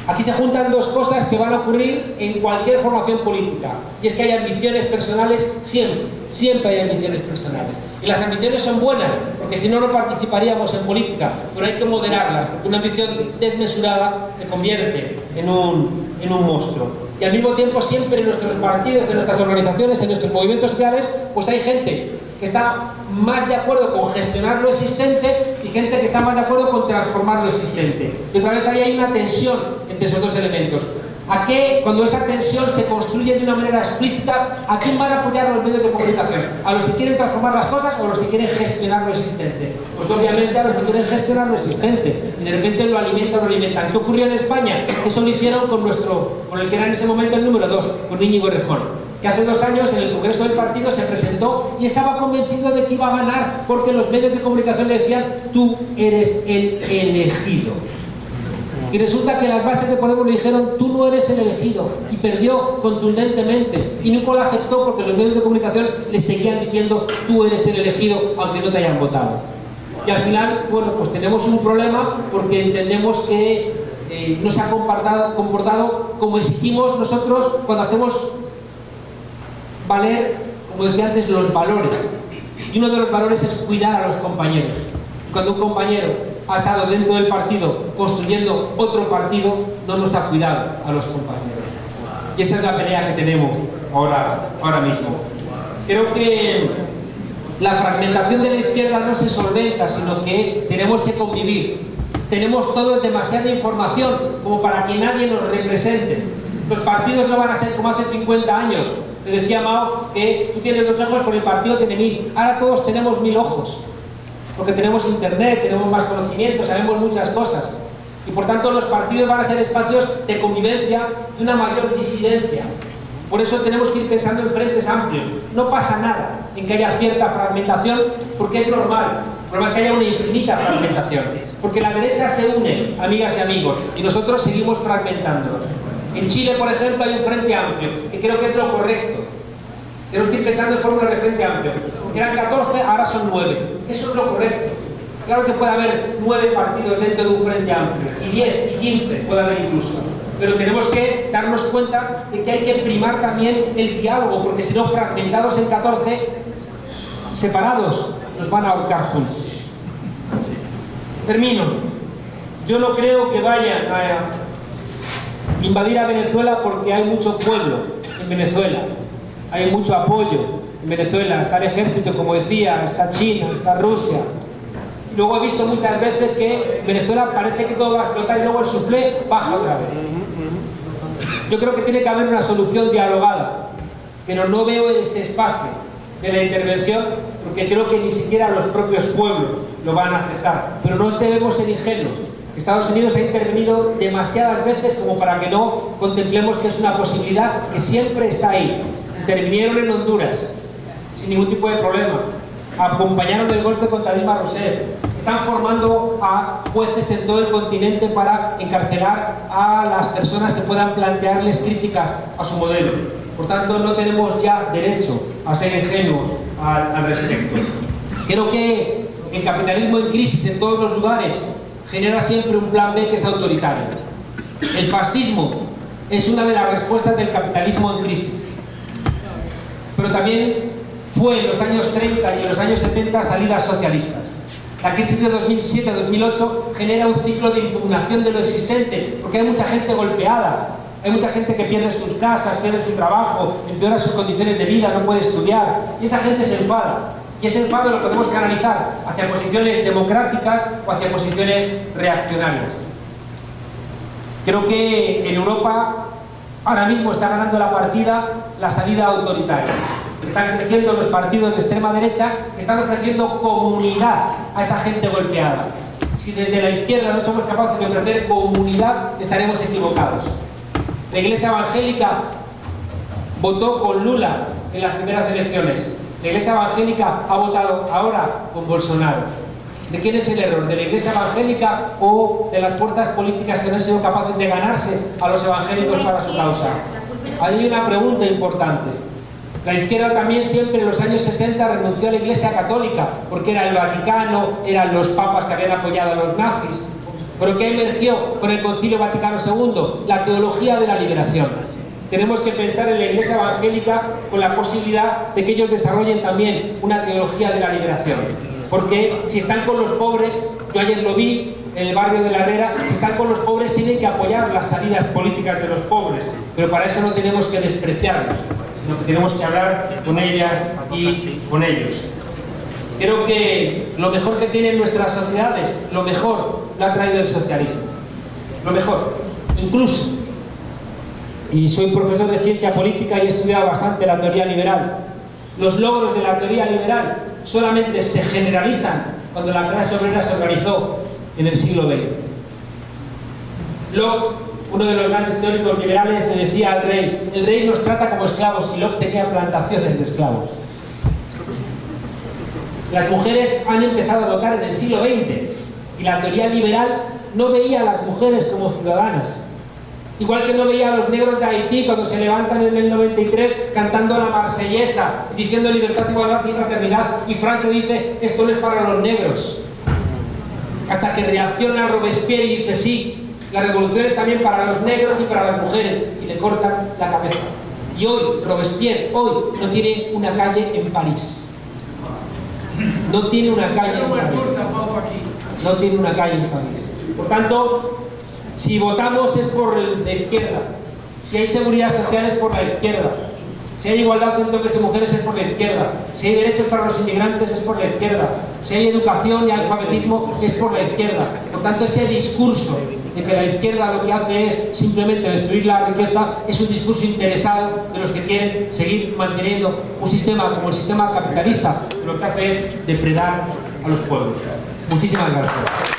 Aquí se juntan dos cosas que van a ocurrir en cualquier formación política, y es que hay ambiciones personales siempre hay ambiciones personales. Y las ambiciones son buenas, porque si no, no participaríamos en política, pero hay que moderarlas, porque una ambición desmesurada te convierte en un monstruo. Y al mismo tiempo, siempre en nuestros partidos, en nuestras organizaciones, en nuestros movimientos sociales, pues hay gente que está más de acuerdo con gestionar lo existente y gente que está más de acuerdo con transformar lo existente. Y otra vez ahí hay una tensión entre esos dos elementos. ¿A qué, cuando esa tensión se construye de una manera explícita, a quién van a apoyar los medios de comunicación? ¿A los que quieren transformar las cosas o a los que quieren gestionar lo existente? Pues obviamente a los que quieren gestionar lo existente, y de repente lo alimentan. ¿Qué ocurrió en España? Eso lo hicieron con el que era en ese momento el número 2, con Íñigo Errejón, que hace 2 años en el Congreso del Partido se presentó y estaba convencido de que iba a ganar porque los medios de comunicación le decían: tú eres el elegido. Y resulta que las bases de Podemos le dijeron: tú no eres el elegido, y perdió contundentemente, y nunca lo aceptó porque los medios de comunicación le seguían diciendo: tú eres el elegido, aunque no te hayan votado. Y al final, bueno, pues tenemos un problema porque entendemos que no se ha comportado como exigimos nosotros cuando hacemos valer, como decía antes, los valores. Y uno de los valores es cuidar a los compañeros. Cuando un compañero ha estado dentro del partido construyendo otro partido, no nos ha cuidado a los compañeros. Y esa es la pelea que tenemos ahora mismo. Creo que la fragmentación de la izquierda no se solventa, sino que tenemos que convivir. Tenemos todos demasiada información como para que nadie nos represente. Los partidos no van a ser como hace 50 años. Le decía Mao que tú tienes 2 ojos, pero el partido tiene 1000. Ahora todos tenemos 1000 ojos. Porque tenemos internet, tenemos más conocimiento, sabemos muchas cosas. Y por tanto los partidos van a ser espacios de convivencia, de una mayor disidencia. Por eso tenemos que ir pensando en frentes amplios. No pasa nada en que haya cierta fragmentación, porque es normal. El problema es que haya una infinita fragmentación. Porque la derecha se une, amigas y amigos, y nosotros seguimos fragmentándonos. En Chile, por ejemplo, hay un frente amplio, que creo que es lo correcto. Tenemos que ir pensando en fórmulas de frente amplio. Eran 14, ahora son 9. Eso es lo correcto. Claro que puede haber 9 partidos dentro de un frente amplio, y 10, y 15, puede haber incluso. Pero tenemos que darnos cuenta de que hay que primar también el diálogo, porque si no, fragmentados en 14, separados, nos van a ahorcar juntos. Termino. Yo no creo que vayan a invadir a Venezuela porque hay mucho pueblo en Venezuela. Hay mucho apoyo en Venezuela, está el ejército, como decía, está China, está Rusia. Luego he visto muchas veces que en Venezuela parece que todo va a explotar y luego el suflé baja otra vez. Yo creo que tiene que haber una solución dialogada, pero no veo ese espacio de la intervención porque creo que ni siquiera los propios pueblos lo van a aceptar. Pero no debemos ser ingenuos. Estados Unidos ha intervenido demasiadas veces como para que no contemplemos que es una posibilidad que siempre está ahí. Intervinieron en Honduras. sin ningún tipo de problema. Acompañaron el golpe contra Dilma Rousseff. Están formando a jueces en todo el continente para encarcelar a las personas que puedan plantearles críticas a su modelo. Por tanto, no tenemos ya derecho a ser ingenuos al respecto. Creo que el capitalismo en crisis en todos los lugares genera siempre un plan B que es autoritario. El fascismo es una de las respuestas del capitalismo en crisis. Pero también fue en los años 30 y en los años 70 salidas socialistas. La crisis de 2007-2008 genera un ciclo de impugnación de lo existente, porque hay mucha gente golpeada, hay mucha gente que pierde sus casas, pierde su trabajo, empeora sus condiciones de vida, no puede estudiar, y esa gente se enfada. Y ese enfado lo podemos canalizar hacia posiciones democráticas o hacia posiciones reaccionarias. Creo que en Europa ahora mismo está ganando la partida la salida autoritaria. Están creciendo los partidos de extrema derecha que están ofreciendo comunidad a esa gente golpeada. Si desde la izquierda no somos capaces de ofrecer comunidad, estaremos equivocados. La Iglesia evangélica votó con Lula en las primeras elecciones. La Iglesia evangélica ha votado ahora con Bolsonaro. ¿De quién es el error? ¿De la Iglesia evangélica o de las fuerzas políticas que no han sido capaces de ganarse a los evangélicos para su causa? Ahí hay una pregunta importante. La izquierda también siempre en los años 60 renunció a la Iglesia católica, porque era el Vaticano, eran los papas que habían apoyado a los nazis. ¿Pero qué emergió con el Concilio Vaticano II? La teología de la liberación. Tenemos que pensar en la Iglesia evangélica con la posibilidad de que ellos desarrollen también una teología de la liberación. Porque si están con los pobres, yo ayer lo vi en el barrio de La Herrera, si están con los pobres tienen que apoyar las salidas políticas de los pobres, pero para eso no tenemos que despreciarlos, sino que tenemos que hablar con ellas y con ellos. Creo que lo mejor que tienen nuestras sociedades, lo mejor lo ha traído el socialismo. Lo mejor, incluso. Y soy profesor de ciencia política y he estudiado bastante la teoría liberal. Los logros de la teoría liberal solamente se generalizan cuando la clase obrera se organizó en el siglo XX. Locke, uno de los grandes teóricos liberales, le decía al rey: el rey nos trata como esclavos, y Locke tenía plantaciones de esclavos. Las mujeres han empezado a votar en el siglo XX y la teoría liberal no veía a las mujeres como ciudadanas. Igual que no veía a los negros de Haití cuando se levantan en el 93 cantando la marsellesa, diciendo libertad, igualdad y fraternidad, y Franco dice: esto no es para los negros. Hasta que reacciona Robespierre y dice: sí, la revolución es también para los negros y para las mujeres, y le cortan la cabeza. Y hoy, Robespierre, hoy, no tiene una calle en París. No tiene una calle en París. No tiene una calle en París. Por tanto, si votamos es por la izquierda. Si hay seguridad social es por la izquierda. Si hay igualdad entre hombres y mujeres es por la izquierda. Si hay derechos para los inmigrantes es por la izquierda. Si hay educación y alfabetismo es por la izquierda. Por tanto, ese discurso de que la izquierda lo que hace es simplemente destruir la riqueza es un discurso interesado de los que quieren seguir manteniendo un sistema como el sistema capitalista, que lo que hace es depredar a los pueblos. Muchísimas gracias.